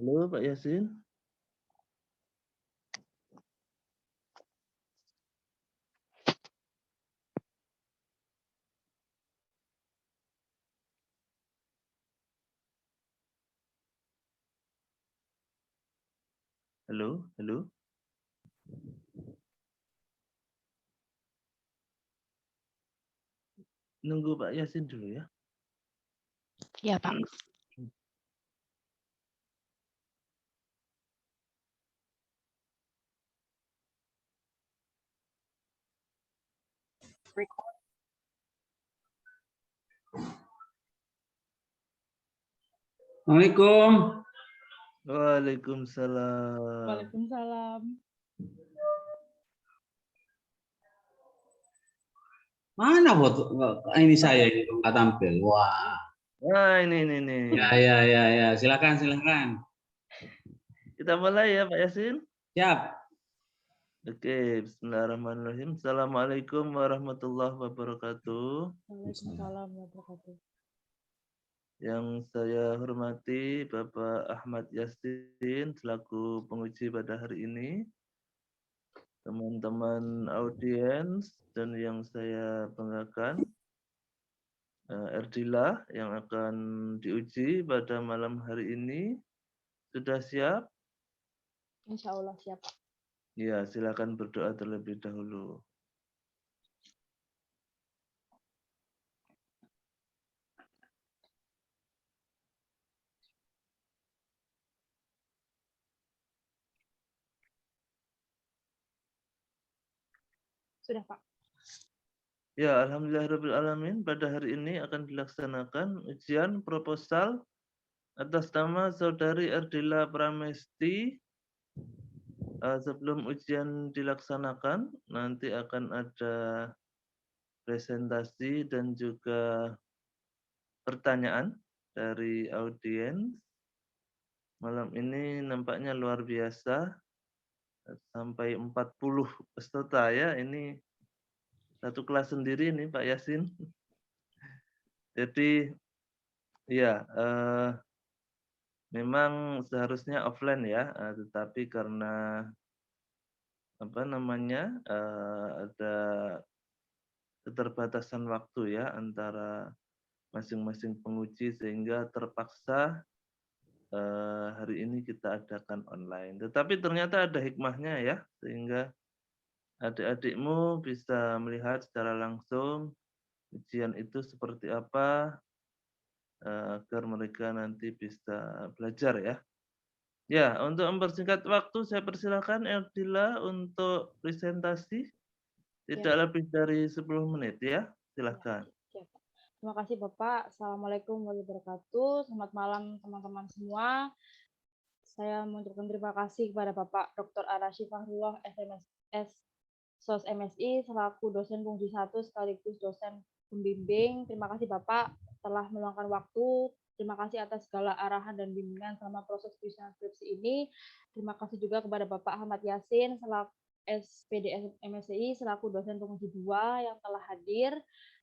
Halo Pak Yasin. Halo, halo. Nunggu Pak Yasin dulu ya. Ya, Pak. Assalamualaikum. Waalaikumsalam. Waalaikumsalam. Mana foto ini saya ini nggak tampil. Wah. Nah, ini. Ya. Silakan. Kita mulai ya Pak Yasin. Siap. Oke, bismillahirrahmanirrahim. Assalamualaikum warahmatullahi wabarakatuh. Waalaikumsalam wabarakatuh. Yang saya hormati Bapak Ahmad Yasin selaku penguji pada hari ini. Teman-teman audiens dan yang saya banggakan, Erdila yang akan diuji pada malam hari ini. Sudah siap? Insya Allah siap, Pak. Ya, silakan berdoa terlebih dahulu. Sudah, Pak. Ya, alhamdulillahirrahmanirrahim. Pada hari ini akan dilaksanakan ujian proposal atas nama Saudari Erdila Pramesti. Sebelum ujian dilaksanakan, nanti akan ada presentasi dan juga pertanyaan dari audiens. Malam ini nampaknya luar biasa, sampai 40 peserta ya, ini satu kelas sendiri nih Pak Yasin. Jadi ya, memang seharusnya offline ya, tetapi karena ada keterbatasan waktu ya antara masing-masing penguji sehingga terpaksa hari ini kita adakan online. Tetapi ternyata ada hikmahnya ya, sehingga adik-adikmu bisa melihat secara langsung ujian itu seperti apa, agar mereka nanti bisa belajar ya. Ya, untuk mempersingkat waktu saya persilakan Erdila untuk presentasi. Tidak lebih dari 10 menit ya. Silakan. Siap, Pak. Terima kasih, Bapak. Assalamualaikum warahmatullahi wabarakatuh. Selamat malam, teman-teman semua. Saya mengucapkan terima kasih kepada Bapak Dr. Arashi Fahrullah, SMS, SOS MSI, selaku dosen fungsi 1 sekaligus dosen pembimbing. Terima kasih Bapak telah meluangkan waktu. Terima kasih atas segala arahan dan bimbingan selama proses penyusunan skripsi ini. Terima kasih juga kepada Bapak Ahmad Yasin, selaku SPD MSI, selaku dosen penguji 2 yang telah hadir.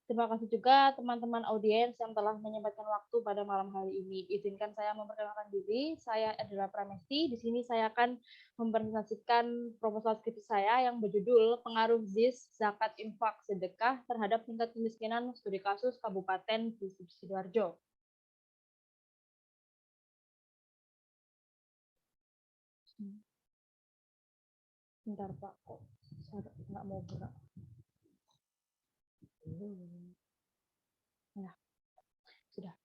Terima kasih juga teman-teman audiens yang telah menyempatkan waktu pada malam hari ini. Izinkan saya memperkenalkan diri. Saya adalah Pramesti. Di sini saya akan mempresentasikan proposal skripsi saya yang berjudul Pengaruh ZIS, Zakat, Infak, Sedekah terhadap tingkat kemiskinan studi kasus Kabupaten Sidoarjo. Bentar Pak, kok saya nggak mau gerak. Nah, sudah.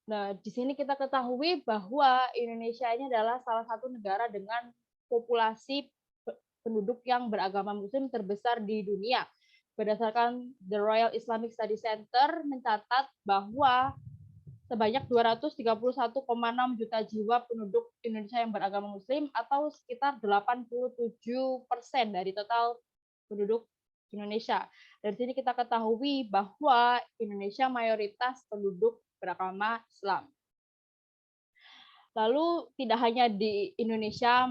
Nah, di sini kita ketahui bahwa Indonesia ini adalah salah satu negara dengan populasi penduduk yang beragama Muslim terbesar di dunia. Berdasarkan The Royal Islamic Study Center mencatat bahwa sebanyak 231,6 juta jiwa penduduk Indonesia yang beragama Muslim atau sekitar 87% dari total penduduk Indonesia. Dari sini kita ketahui bahwa Indonesia mayoritas penduduk beragama Islam. Lalu tidak hanya di Indonesia,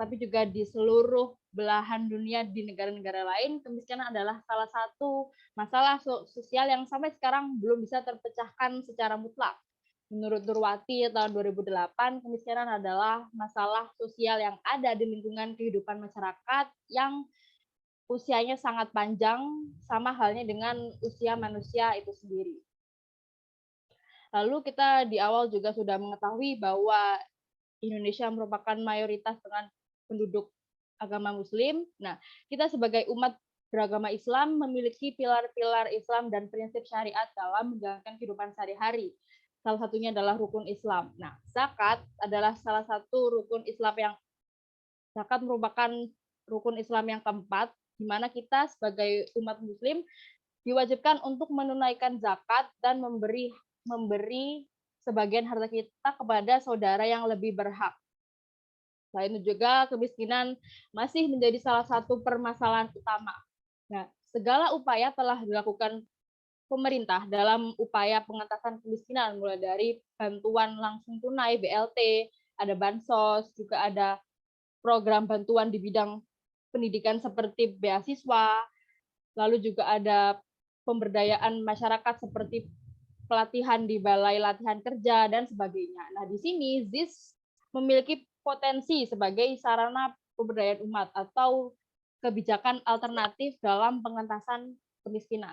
tapi juga di seluruh belahan dunia di negara-negara lain, kemiskinan adalah salah satu masalah sosial yang sampai sekarang belum bisa terpecahkan secara mutlak. Menurut Nurwati tahun 2008, kemiskinan adalah masalah sosial yang ada di lingkungan kehidupan masyarakat yang usianya sangat panjang, sama halnya dengan usia manusia itu sendiri. Lalu kita di awal juga sudah mengetahui bahwa Indonesia merupakan mayoritas dengan penduduk agama Muslim. Nah, kita sebagai umat beragama Islam memiliki pilar-pilar Islam dan prinsip syariat dalam menjalankan kehidupan sehari-hari. Salah satunya adalah rukun Islam. Nah, zakat adalah salah satu rukun Islam yang zakat merupakan rukun Islam yang keempat, di mana kita sebagai umat Muslim diwajibkan untuk menunaikan zakat dan memberi sebagian harta kita kepada saudara yang lebih berhak. Selain itu juga kemiskinan masih menjadi salah satu permasalahan utama. Nah, segala upaya telah dilakukan pemerintah dalam upaya pengentasan kemiskinan, mulai dari bantuan langsung tunai BLT, ada bansos, juga ada program bantuan di bidang pendidikan seperti beasiswa, lalu juga ada pemberdayaan masyarakat seperti pelatihan di balai latihan kerja dan sebagainya. Nah, di sini ZIS memiliki potensi sebagai sarana pemberdayaan umat atau kebijakan alternatif dalam pengentasan kemiskinan.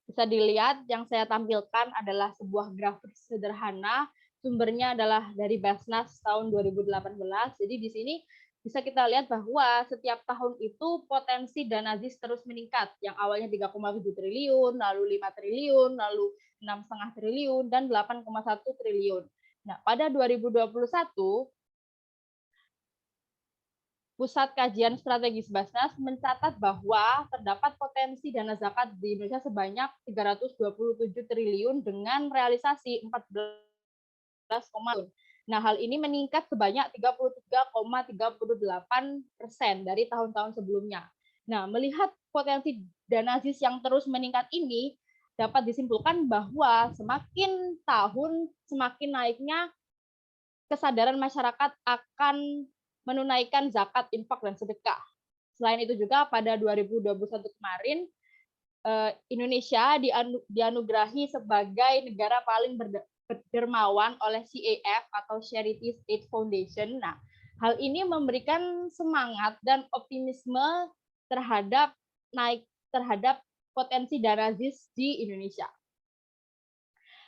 Bisa dilihat yang saya tampilkan adalah sebuah grafik sederhana, sumbernya adalah dari Basnas tahun 2018. Jadi di sini bisa kita lihat bahwa setiap tahun itu potensi dana ZIS terus meningkat, yang awalnya 3,7 triliun, lalu 5 triliun, lalu 6,5 triliun, dan 8,1 triliun. Nah, pada 2021, Pusat Kajian Strategis Basnas mencatat bahwa terdapat potensi dana zakat di Indonesia sebanyak 327 triliun dengan realisasi 14,. Nah, hal ini meningkat sebanyak 33,38% dari tahun-tahun sebelumnya. Nah, melihat potensi dana ZIS yang terus meningkat ini, dapat disimpulkan bahwa semakin tahun semakin naiknya kesadaran masyarakat akan menunaikan zakat, infak, dan sedekah. Selain itu juga pada 2021 kemarin, Indonesia dianugerahi sebagai negara paling dermawan oleh CAF atau Charity Aid Foundation. Nah, hal ini memberikan semangat dan optimisme terhadap potensi dana ZIS di Indonesia.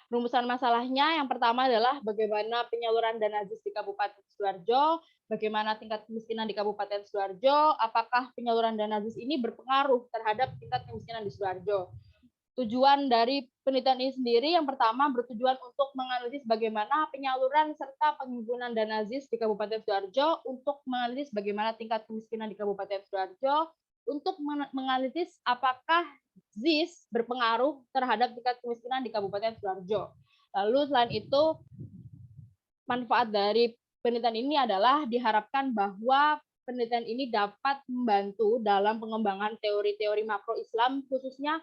Rumusan masalahnya yang pertama adalah bagaimana penyaluran dana ZIS di Kabupaten Sidoarjo, bagaimana tingkat kemiskinan di Kabupaten Sidoarjo, apakah penyaluran dana ZIS ini berpengaruh terhadap tingkat kemiskinan di Sidoarjo. Tujuan dari penelitian ini sendiri yang pertama bertujuan untuk menganalisis bagaimana penyaluran serta penghimpunan dana ZIS di Kabupaten Sidoarjo, untuk menganalisis bagaimana tingkat kemiskinan di Kabupaten Sidoarjo, untuk menganalisis apakah ZIS berpengaruh terhadap tingkat kemiskinan di Kabupaten Sidoarjo. Lalu selain itu, manfaat dari penelitian ini adalah diharapkan bahwa penelitian ini dapat membantu dalam pengembangan teori-teori makro Islam, khususnya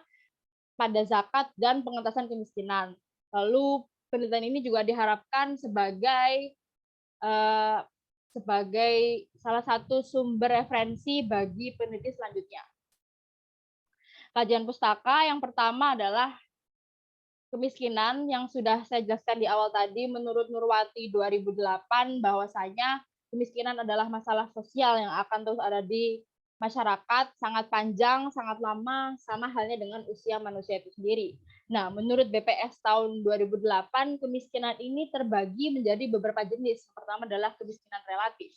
pada zakat dan pengentasan kemiskinan. Lalu penelitian ini juga diharapkan sebagai salah satu sumber referensi bagi peneliti selanjutnya. Kajian pustaka yang pertama adalah kemiskinan yang sudah saya jelaskan di awal tadi. Menurut Nurwati 2008 bahwasanya kemiskinan adalah masalah sosial yang akan terus ada di masyarakat, sangat panjang, sangat lama, sama halnya dengan usia manusia itu sendiri. Nah, menurut BPS tahun 2008, kemiskinan ini terbagi menjadi beberapa jenis. Yang pertama adalah kemiskinan relatif.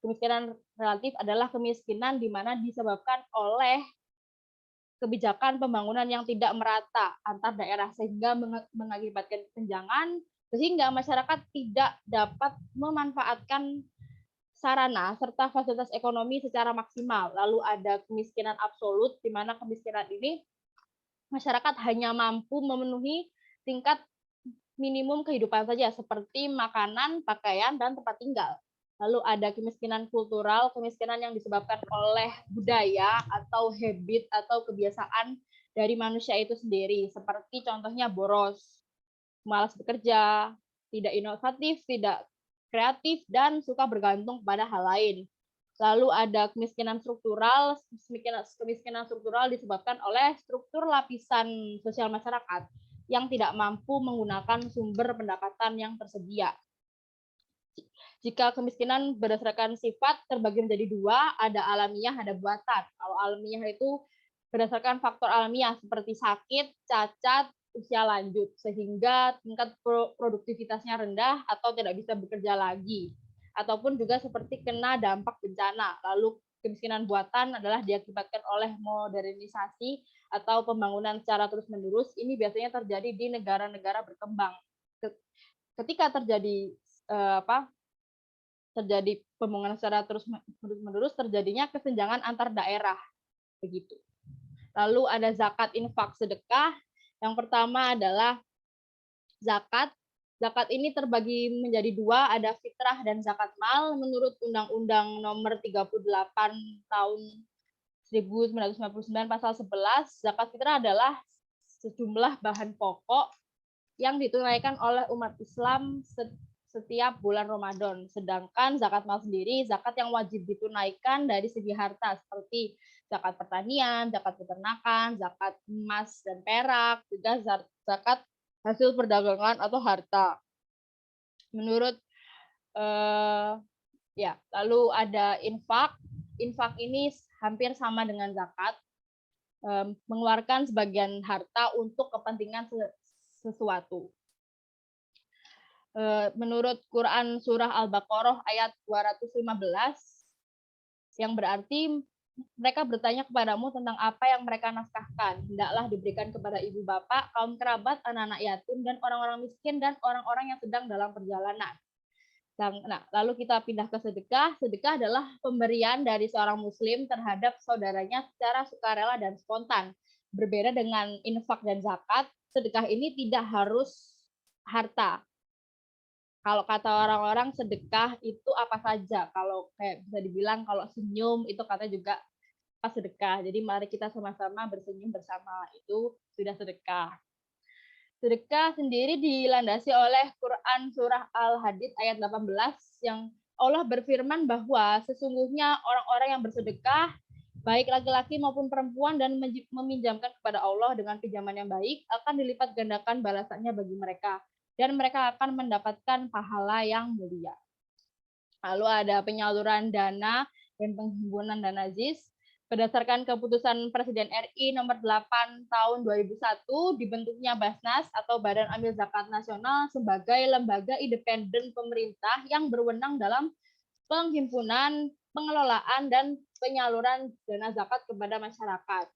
Kemiskinan relatif adalah kemiskinan di mana disebabkan oleh kebijakan pembangunan yang tidak merata antar daerah, sehingga mengakibatkan kesenjangan, sehingga masyarakat tidak dapat memanfaatkan sarana serta fasilitas ekonomi secara maksimal. Lalu ada kemiskinan absolut, di mana kemiskinan ini masyarakat hanya mampu memenuhi tingkat minimum kehidupan saja, seperti makanan, pakaian, dan tempat tinggal. Lalu ada kemiskinan kultural, kemiskinan yang disebabkan oleh budaya atau habit atau kebiasaan dari manusia itu sendiri, seperti contohnya boros, malas bekerja, tidak inovatif, tidak kreatif, dan suka bergantung pada hal lain. Lalu ada kemiskinan struktural. Kemiskinan struktural disebabkan oleh struktur lapisan sosial masyarakat. yang tidak mampu menggunakan sumber pendapatan yang tersedia. Jika kemiskinan berdasarkan sifat terbagi menjadi dua, ada alamiah, ada buatan. Kalau alamiah itu berdasarkan faktor alamiah seperti sakit, cacat, usia lanjut, sehingga tingkat produktivitasnya rendah atau tidak bisa bekerja lagi. Ataupun juga seperti kena dampak bencana. Lalu kemiskinan buatan adalah diakibatkan oleh modernisasi atau pembangunan secara terus-menerus. Ini biasanya terjadi di negara-negara berkembang. Ketika terjadi terjadi pembangunan secara terus-menerus, terjadinya kesenjangan antar daerah, begitu. Lalu ada zakat, infak, sedekah. Yang pertama adalah zakat. Zakat ini terbagi menjadi dua, ada fitrah dan zakat mal. Menurut Undang-Undang Nomor 38 Tahun 1999 Pasal 11, zakat fitrah adalah sejumlah bahan pokok yang ditunaikan oleh umat Islam setiap bulan Ramadan. Sedangkan zakat mal sendiri, zakat yang wajib ditunaikan dari segi harta, seperti zakat pertanian, zakat peternakan, zakat emas dan perak, juga zakat hasil perdagangan atau harta. Menurut lalu ada infak. Infak ini hampir sama dengan zakat, mengeluarkan sebagian harta untuk kepentingan sesuatu. Menurut Quran surah Al-Baqarah ayat 215, yang berarti mereka bertanya kepadamu tentang apa yang mereka nafkahkan. Hendaklah diberikan kepada ibu bapak, kaum kerabat, anak-anak yatim, dan orang-orang miskin, dan orang-orang yang sedang dalam perjalanan. Nah, lalu kita pindah ke sedekah. Sedekah adalah pemberian dari seorang muslim terhadap saudaranya secara sukarela dan spontan. Berbeda dengan infak dan zakat, sedekah ini tidak harus harta. Kalau kata orang-orang sedekah itu apa saja. Kalau kayak bisa dibilang kalau senyum itu katanya juga pas sedekah. Jadi mari kita sama-sama bersenyum bersama, itu sudah sedekah. Sedekah sendiri dilandasi oleh Quran surah Al-Hadid ayat 18 yang Allah berfirman bahwa sesungguhnya orang-orang yang bersedekah baik laki-laki maupun perempuan dan meminjamkan kepada Allah dengan pinjaman yang baik akan dilipat gandakan balasannya bagi mereka. Dan mereka akan mendapatkan pahala yang mulia. Lalu ada penyaluran dana dan penghimpunan dana ZIS. Berdasarkan keputusan Presiden RI nomor 8 tahun 2001, dibentuknya Basnas atau Badan Amil Zakat Nasional sebagai lembaga independen pemerintah yang berwenang dalam penghimpunan, pengelolaan, dan penyaluran dana zakat kepada masyarakat.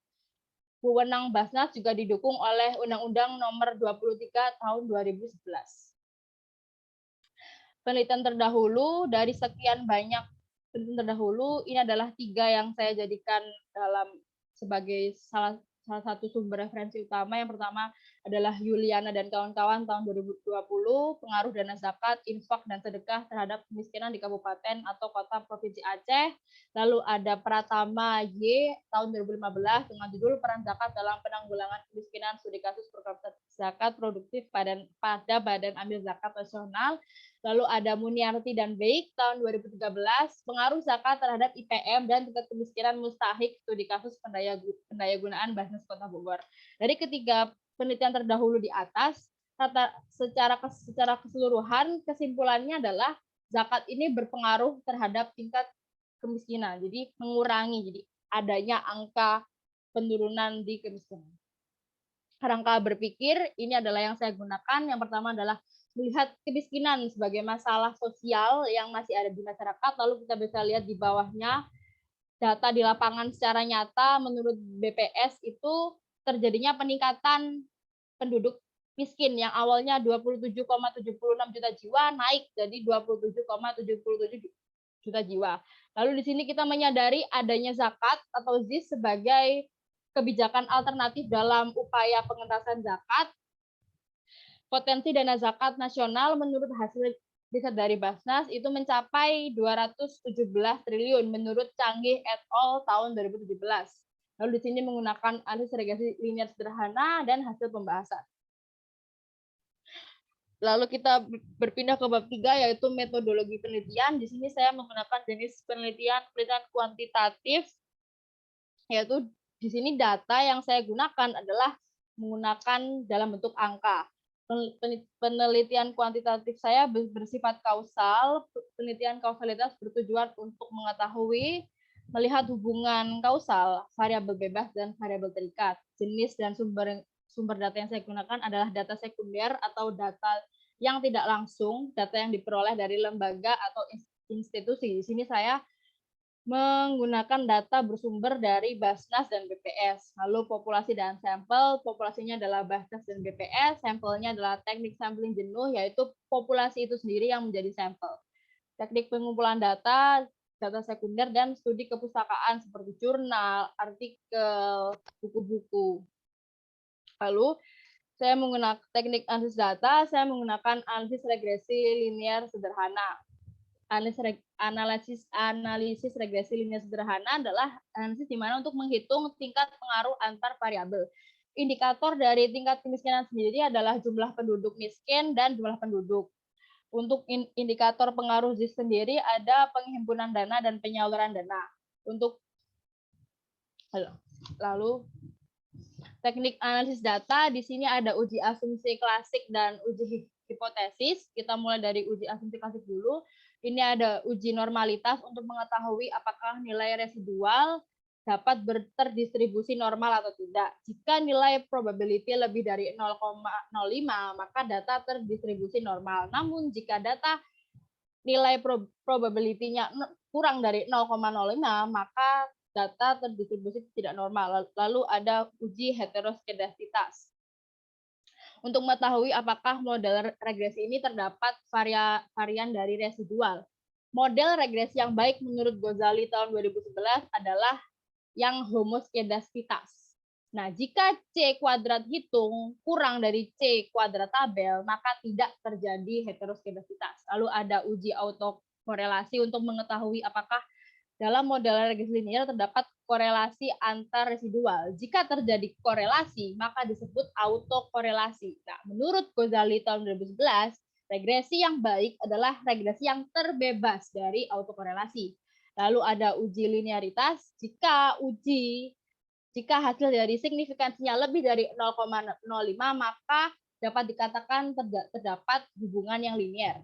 Wewenang Basnas juga didukung oleh Undang-Undang Nomor 23 Tahun 2011. Penelitian terdahulu dari sekian banyak penelitian terdahulu, ini adalah 3 yang saya jadikan sebagai salah satu sumber referensi utama. Yang pertama adalah Yuliana dan kawan-kawan tahun 2020, pengaruh dana zakat, infak, dan sedekah terhadap kemiskinan di kabupaten atau kota provinsi Aceh. Lalu ada Pratama Y tahun 2015 dengan judul Peran Zakat dalam Penanggulangan Kemiskinan Studi Kasus Program Zakat Produktif pada Badan Amil Zakat Nasional. Lalu ada Muniarti dan Beik tahun 2013, pengaruh zakat terhadap IPM dan tingkat kemiskinan mustahik studi kasus pendayagunaan Basnas Kota Bogor. Dari ketiga penelitian terdahulu di atas, secara keseluruhan kesimpulannya adalah zakat ini berpengaruh terhadap tingkat kemiskinan, jadi mengurangi, jadi adanya angka penurunan di kemiskinan. Kerangka berpikir ini adalah yang saya gunakan. Yang pertama adalah melihat kemiskinan sebagai masalah sosial yang masih ada di masyarakat. Lalu kita bisa lihat di bawahnya data di lapangan secara nyata. Menurut BPS itu terjadinya peningkatan penduduk miskin yang awalnya 27,76 juta jiwa naik jadi 27,77 juta jiwa. Lalu di sini kita menyadari adanya zakat atau ZIS sebagai kebijakan alternatif dalam upaya pengentasan zakat. Potensi dana zakat nasional menurut hasil riset dari Basnas itu mencapai 217 triliun menurut Canggih et al. Tahun 2017. Lalu di sini menggunakan analisis regresi linear sederhana dan hasil pembahasan. Lalu kita berpindah ke bab 3 yaitu metodologi penelitian. Di sini saya menggunakan jenis penelitian kuantitatif, yaitu di sini data yang saya gunakan adalah menggunakan dalam bentuk angka. Penelitian kuantitatif saya bersifat kausal. Penelitian kausalitas bertujuan untuk mengetahui melihat hubungan kausal variabel bebas dan variabel terikat. Jenis dan sumber data yang saya gunakan adalah data sekunder atau data yang tidak langsung, data yang diperoleh dari lembaga atau institusi. Di sini saya menggunakan data bersumber dari Basnas dan BPS. Lalu populasi dan sampel, populasinya adalah Basnas dan BPS, sampelnya adalah teknik sampling jenuh, yaitu populasi itu sendiri yang menjadi sampel. Teknik pengumpulan data, data sekunder, dan studi kepustakaan seperti jurnal, artikel, buku-buku. Lalu saya menggunakan teknik analisis data, saya menggunakan analisis regresi linear sederhana. Analisis regresi linear sederhana adalah analisis di mana untuk menghitung tingkat pengaruh antar variabel. Indikator dari tingkat kemiskinan sendiri adalah jumlah penduduk miskin dan jumlah penduduk. Untuk indikator pengaruh ZIS sendiri ada penghimpunan dana dan penyaluran dana. Lalu teknik analisis data, di sini ada uji asumsi klasik dan uji hipotesis. Kita mulai dari uji asumsi klasik dulu. Ini ada uji normalitas untuk mengetahui apakah nilai residual dapat terdistribusi normal atau tidak. Jika nilai probability lebih dari 0,05, maka data terdistribusi normal. Namun jika data nilai probability-nya kurang dari 0,05, maka data terdistribusi tidak normal. Lalu ada uji heteroskedasitas. Untuk mengetahui apakah model regresi ini terdapat varian dari residual. Model regresi yang baik menurut Ghazali tahun 2011 adalah yang homoskedasitas. Nah, jika C kuadrat hitung kurang dari C kuadrat tabel, maka tidak terjadi heteroskedasitas. Lalu ada uji autokorelasi untuk mengetahui apakah dalam model regresi linear terdapat korelasi antar residual. Jika terjadi korelasi, maka disebut autokorelasi. Nah, menurut Ghazali tahun 2011, regresi yang baik adalah regresi yang terbebas dari autokorelasi. Lalu ada uji linearitas. Jika hasil dari signifikansinya lebih dari 0,05, maka dapat dikatakan terdapat hubungan yang linear.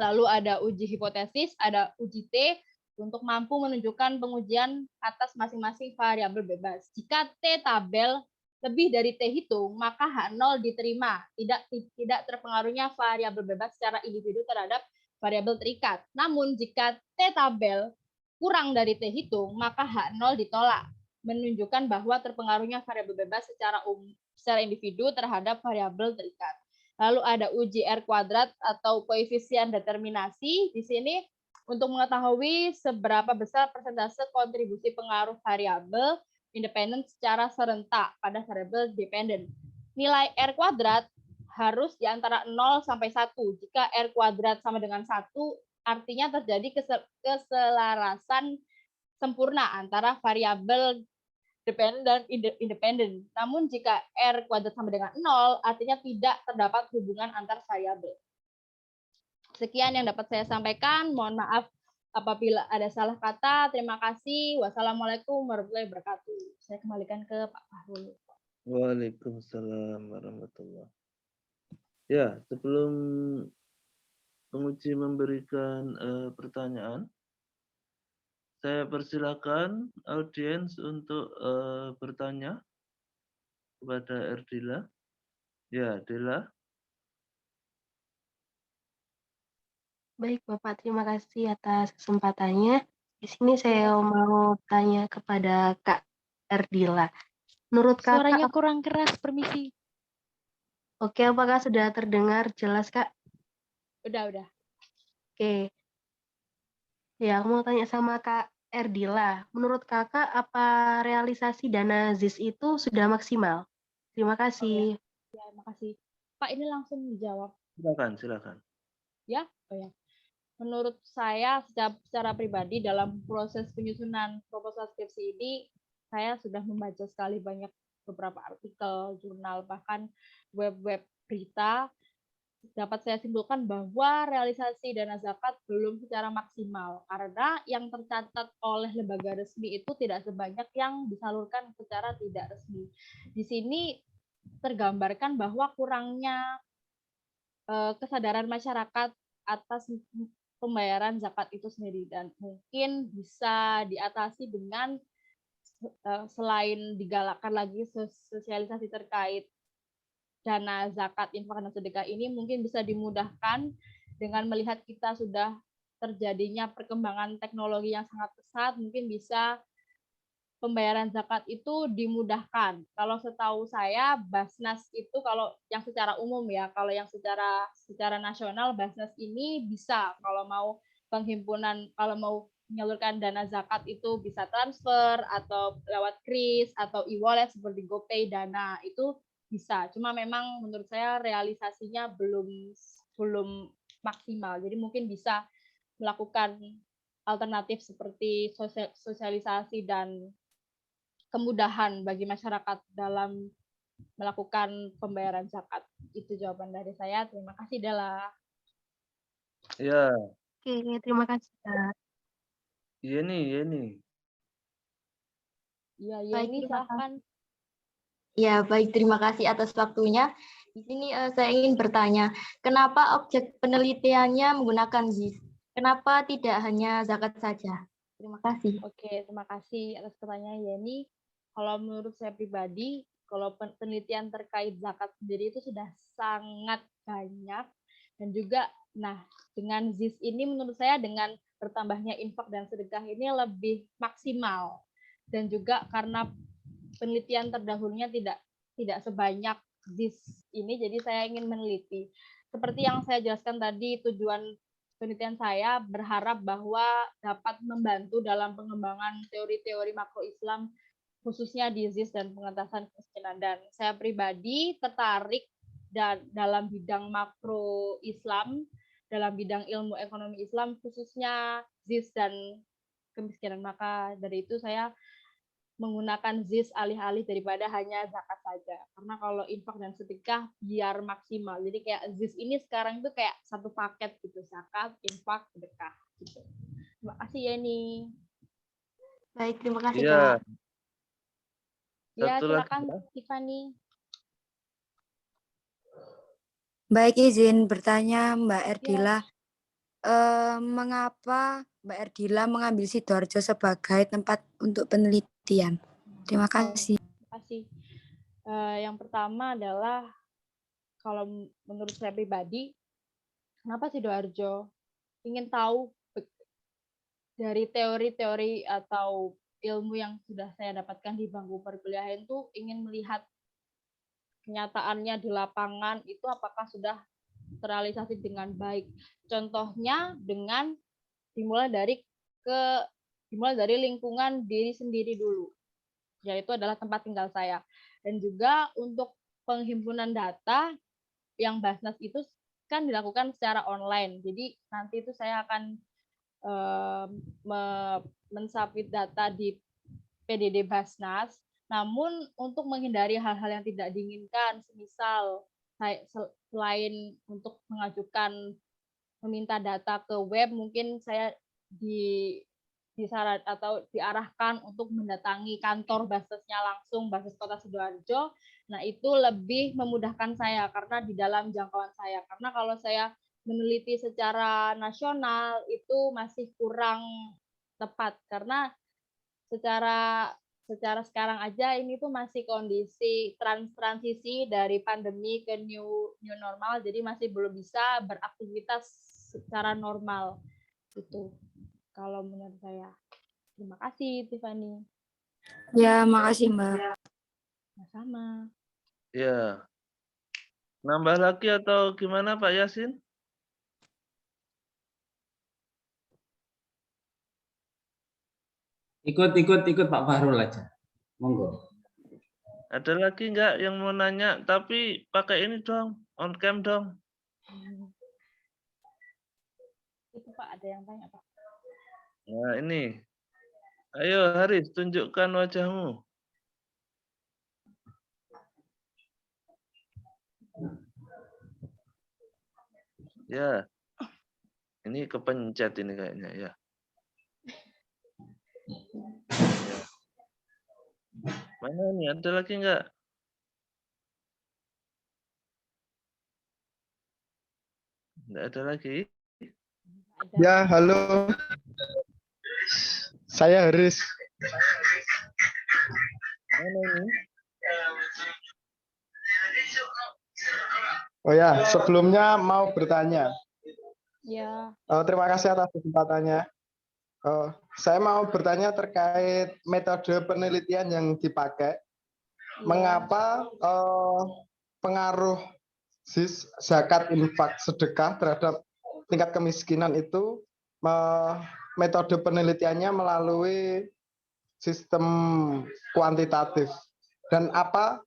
Lalu ada uji hipotesis, ada uji T, untuk mampu menunjukkan pengujian atas masing-masing variabel bebas. Jika T tabel lebih dari T hitung, maka H0 diterima. Tidak terpengaruhnya variabel bebas secara individu terhadap variabel terikat. Namun jika T tabel kurang dari T hitung, maka H0 ditolak, menunjukkan bahwa terpengaruhnya variabel bebas secara individu terhadap variabel terikat. Lalu ada uji R kuadrat atau koefisien determinasi. Di sini untuk mengetahui seberapa besar persentase kontribusi pengaruh variabel independen secara serentak pada variabel dependen. Nilai R kuadrat harus di antara 0 sampai 1. Jika R kuadrat sama dengan 1, artinya terjadi keselarasan sempurna antara variabel dependen dan independen. Namun jika R kuadrat sama dengan 0, artinya tidak terdapat hubungan antar variabel. Sekian yang dapat saya sampaikan. Mohon maaf apabila ada salah kata. Terima kasih. Wassalamualaikum warahmatullahi wabarakatuh. Saya kembalikan ke Pak Fahrul. Waalaikumsalam warahmatullahi wabarakatuh. Ya, sebelum penguji memberikan pertanyaan, saya persilakan audiens untuk bertanya kepada Erdila. Ya, Dila. Baik, Bapak. Terima kasih atas kesempatannya. Di sini saya mau tanya kepada Kak Erdila. Menurut Kakak, Suaranya kurang keras, permisi. Oke, apakah sudah terdengar jelas, Kak? Udah. Oke. Ya, aku mau tanya sama Kak Erdila. Menurut Kakak, apa realisasi dana ZIS itu sudah maksimal? Terima kasih. Ya, makasih. Pak, ini langsung dijawab. Silakan. Ya? Oh ya. Menurut saya secara pribadi dalam proses penyusunan proposal skripsi ini, saya sudah membaca sekali banyak beberapa artikel, jurnal, bahkan web-web berita. Dapat saya simpulkan bahwa realisasi dana zakat belum secara maksimal karena yang tercatat oleh lembaga resmi itu tidak sebanyak yang disalurkan secara tidak resmi. Di sini tergambarkan bahwa kurangnya kesadaran masyarakat atas pembayaran zakat itu sendiri, dan mungkin bisa diatasi dengan selain digalakkan lagi sosialisasi terkait dana zakat, infak, dan sedekah ini, mungkin bisa dimudahkan dengan melihat kita sudah terjadinya perkembangan teknologi yang sangat pesat, mungkin bisa pembayaran zakat itu dimudahkan. Kalau setahu saya Basnas itu kalau yang secara umum ya, kalau yang secara nasional Basnas ini bisa kalau mau penghimpunan, kalau mau menyalurkan dana zakat itu bisa transfer atau lewat KRIS atau e-wallet seperti GoPay Dana, itu bisa. Cuma memang menurut saya realisasinya belum maksimal. Jadi mungkin bisa melakukan alternatif seperti sosialisasi dan kemudahan bagi masyarakat dalam melakukan pembayaran zakat. Itu jawaban dari saya. Terima kasih, Dela. Ya, Oke, terima kasih, Kak. Yeni. Iya, Baik, ini terima silahkan. Ya, baik, terima kasih atas waktunya. Di sini saya ingin bertanya, kenapa objek penelitiannya menggunakan ZIS? Kenapa tidak hanya zakat saja? Terima kasih. Oke, terima kasih atas pertanyaan Yeni. Kalau menurut saya pribadi, kalau penelitian terkait zakat sendiri itu sudah sangat banyak, dan juga dengan ZIS ini menurut saya dengan bertambahnya infak dan sedekah ini lebih maksimal, dan juga karena penelitian terdahulunya tidak sebanyak ZIS ini, jadi saya ingin meneliti. Seperti yang saya jelaskan tadi, tujuan penelitian saya berharap bahwa dapat membantu dalam pengembangan teori-teori makro Islam, khususnya di ZIS dan pengentasan kemiskinan. Dan saya pribadi tertarik dalam bidang makro Islam, dalam bidang ilmu ekonomi Islam, khususnya ZIS dan kemiskinan. Maka dari itu saya menggunakan ZIS alih-alih daripada hanya zakat saja. Karena kalau infak dan sedekah biar maksimal. Jadi kayak ZIS ini sekarang itu kayak satu paket gitu, zakat, infak, sedekah gitu. Terima kasih Yeni. Baik, terima kasih, Iya. Kak. Ya, Satu lagi, silakan ya. Tiffany. Baik, izin bertanya Mbak Erdila, Ya. mengapa Mbak Erdila mengambil Sidoarjo sebagai tempat untuk penelitian? Terima kasih. Terima kasih. Yang pertama adalah kalau menurut saya pribadi, kenapa Sidoarjo? Ingin tahu dari teori-teori atau ilmu yang sudah saya dapatkan di bangku perkuliahan itu, ingin melihat kenyataannya di lapangan itu apakah sudah terrealisasi dengan baik. Contohnya dengan dimulai dari lingkungan diri sendiri dulu, yaitu adalah tempat tinggal saya. Dan juga untuk penghimpunan data yang Basnas itu kan dilakukan secara online. Jadi nanti itu saya akan mensubmit data di PDD Basnas. Namun untuk menghindari hal-hal yang tidak diinginkan, semisal selain untuk mengajukan meminta data ke web, mungkin saya disarat atau diarahkan untuk mendatangi kantor Basnasnya langsung, Basnas Kota Sidoarjo. Nah, itu lebih memudahkan saya karena di dalam jangkauan saya. Karena kalau saya meneliti secara nasional itu masih kurang tepat, karena secara sekarang aja ini tuh masih kondisi transisi dari pandemi ke new normal, jadi masih belum bisa beraktivitas secara normal gitu. Kalau menurut saya. Terima kasih Tiffany. Ya, makasih Mbak. Sama-sama. Ya. Nambah lagi atau gimana Pak Yasin? Ikut Pak Fahrul aja. Monggo. Ada lagi nggak yang mau nanya? Tapi pakai ini dong, on cam dong. Itu Pak, ada yang tanya Pak. Nah ini. Ayo Haris, tunjukkan wajahmu. Ya. Ini kepencet ini kayaknya ya. Ya. Mana ini? Ada lagi nggak? Nggak ada lagi? Ada. Ya, halo. Saya Haris. Mana ini? Oh ya, sebelumnya mau bertanya. Ya, Terima kasih atas kesempatannya. Saya mau bertanya terkait metode penelitian yang dipakai. ya. Mengapa pengaruh zakat, infak, sedekah terhadap tingkat kemiskinan itu metode penelitiannya melalui sistem kuantitatif, dan apa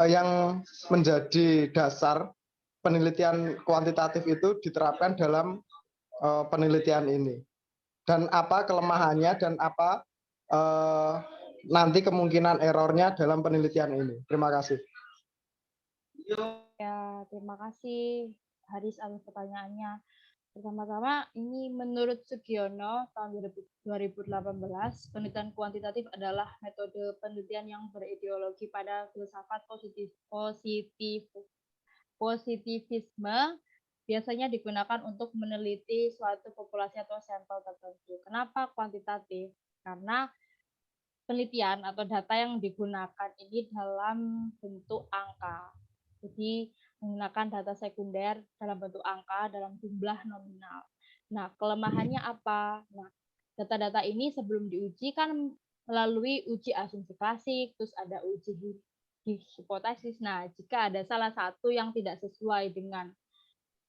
yang menjadi dasar penelitian kuantitatif itu diterapkan dalam penelitian ini, dan apa kelemahannya dan apa nanti kemungkinan errornya dalam penelitian ini. Terima kasih. Ya, terima kasih Haris atas pertanyaannya. Pertama-tama, ini menurut Sugiono tahun 2018, penelitian kuantitatif adalah metode penelitian yang berideologi pada filsafat positivisme, biasanya digunakan untuk meneliti suatu populasi atau sampel tertentu. Kenapa kuantitatif? Karena penelitian atau data yang digunakan ini dalam bentuk angka. Jadi menggunakan data sekunder dalam bentuk angka dalam jumlah nominal. Nah, kelemahannya apa? Nah, data-data ini sebelum diuji kan melalui uji asumsi klasik, terus ada uji hipotesis. Nah, jika ada salah satu yang tidak sesuai dengan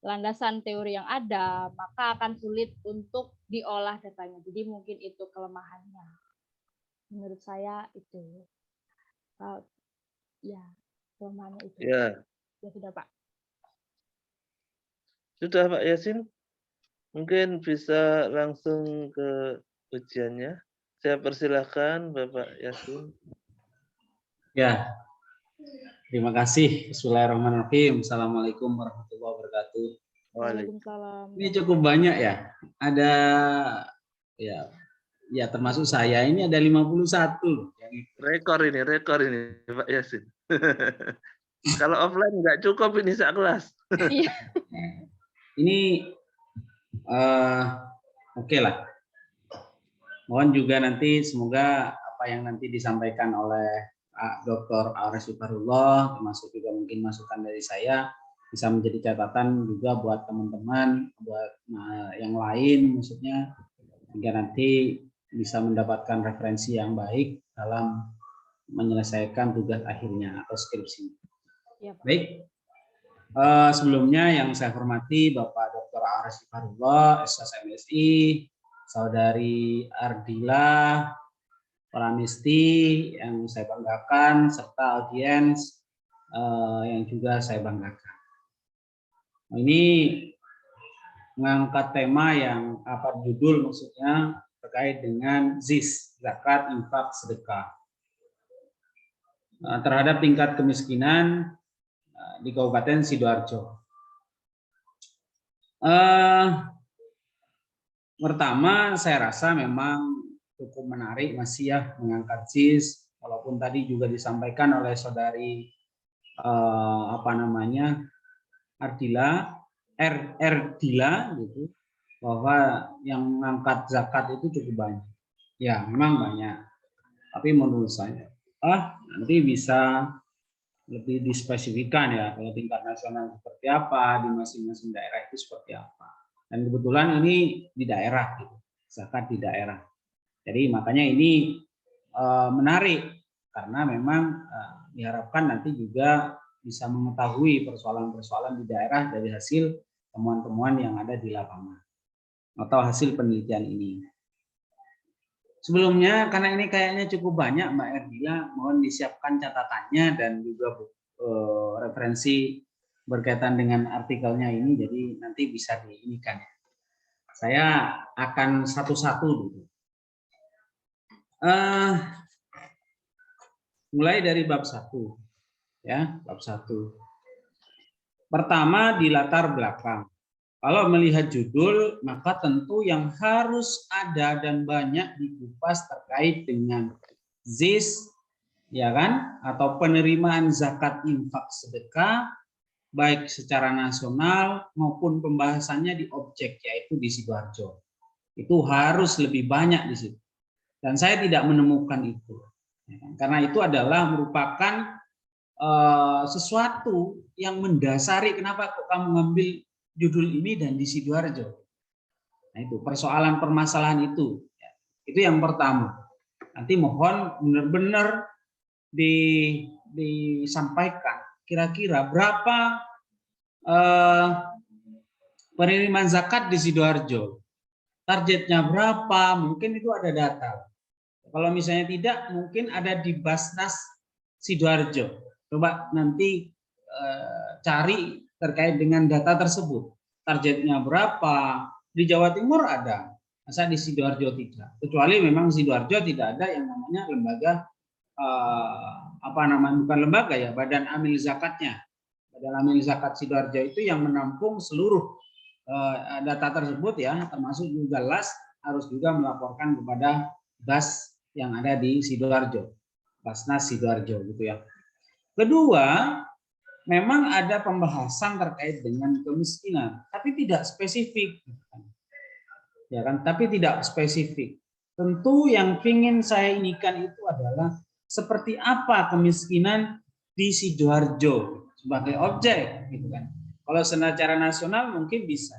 landasan teori yang ada, maka akan sulit untuk diolah datanya. Jadi mungkin itu kelemahannya. Menurut saya itu. Ya, kelemahannya itu. Ya, Ya sudah, Pak. sudah Pak Yasin. Mungkin bisa langsung ke ujiannya. Saya persilahkan Bapak Yasin. Ya, terima kasih. Bismillahirrahmanirrahim. Assalamualaikum warahmatullahi wabarakatuh. Waalaikumsalam. Ini cukup banyak ya. Ada ya termasuk saya ini ada 51 loh. Rekor ini Pak Yasin. Kalau offline nggak cukup ini sekelas. Iya. Ini oke lah. Mohon juga nanti semoga apa yang nanti disampaikan oleh Dr. Arash Sifarullah, termasuk juga mungkin masukan dari saya, bisa menjadi catatan juga buat teman-teman, buat yang lain maksudnya, sehingga nanti bisa mendapatkan referensi yang baik dalam menyelesaikan tugas akhirnya atau skripsi. Ya, Pak. Baik, sebelumnya yang saya hormati Bapak Dr. Arash Sifarullah, SSMSI, Saudari Ardila Pramesti yang saya banggakan, serta audiens yang juga saya banggakan. Ini mengangkat tema yang judul maksudnya terkait dengan ZIS, zakat, infak, sedekah. Terhadap tingkat kemiskinan di Kabupaten Sidoarjo. Pertama, saya rasa memang cukup menarik masih ya mengangkat ZIS, walaupun tadi juga disampaikan oleh saudari Ardila gitu, bahwa yang mengangkat zakat itu cukup banyak. Ya, memang banyak. Tapi menurut saya nanti bisa lebih dispesifikan ya, kalau tingkat nasional seperti apa, di masing-masing daerah itu seperti apa. Dan kebetulan ini di daerah gitu, zakat di daerah. Jadi makanya ini menarik karena memang diharapkan nanti juga bisa mengetahui persoalan-persoalan di daerah dari hasil temuan-temuan yang ada di lapangan atau hasil penelitian ini. Sebelumnya, karena ini kayaknya cukup banyak Mbak Erdila, mohon disiapkan catatannya dan juga referensi berkaitan dengan artikelnya ini, jadi nanti bisa diinikan. Saya akan satu-satu dulu. Mulai dari bab 1. Ya, bab 1. Pertama di latar belakang. Kalau melihat judul, maka tentu yang harus ada dan banyak dikupas terkait dengan ZIS, ya kan? Atau penerimaan zakat, infak, sedekah baik secara nasional maupun pembahasannya di objek, yaitu di Sidoarjo. Itu harus lebih banyak di situ. Dan saya tidak menemukan itu. Karena itu adalah merupakan sesuatu yang mendasari kenapa kok kamu ngambil judul ini dan di Sidoarjo. Nah, itu persoalan permasalahan itu. Itu yang pertama. Nanti mohon benar-benar disampaikan kira-kira berapa penerimaan zakat di Sidoarjo. Targetnya berapa? Mungkin itu ada data. Kalau misalnya tidak, mungkin ada di Basnas Sidoarjo. Coba nanti cari terkait dengan data tersebut. Targetnya berapa? Di Jawa Timur ada. Masa di Sidoarjo tidak? Kecuali memang Sidoarjo tidak ada yang namanya lembaga bukan lembaga ya, badan amil zakatnya. Badan amil zakat Sidoarjo itu yang menampung seluruh data tersebut ya, termasuk juga LAS harus juga melaporkan kepada BAS yang ada di Sidoarjo, Basnas Sidoarjo gitu ya. Kedua, memang ada pembahasan terkait dengan kemiskinan, tapi tidak spesifik, ya kan? Tapi tidak spesifik. Tentu yang ingin saya inikan itu adalah seperti apa kemiskinan di Sidoarjo sebagai objek, gitu kan? Kalau secara nasional mungkin bisa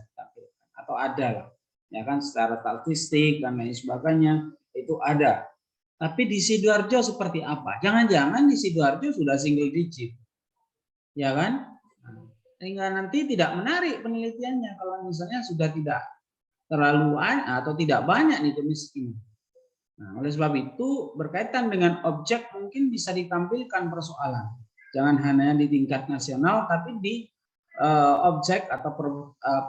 atau ada lah, ya kan? Secara statistik dan lain sebagainya itu ada. Tapi di Sidoarjo seperti apa? Jangan-jangan di Sidoarjo sudah single digit, ya kan? Sehingga nanti tidak menarik penelitiannya kalau misalnya sudah tidak terlalu atau tidak banyak nih kemiskinan. Nah, oleh sebab itu berkaitan dengan objek mungkin bisa ditampilkan persoalan. Jangan hanya di tingkat nasional, tapi di objek atau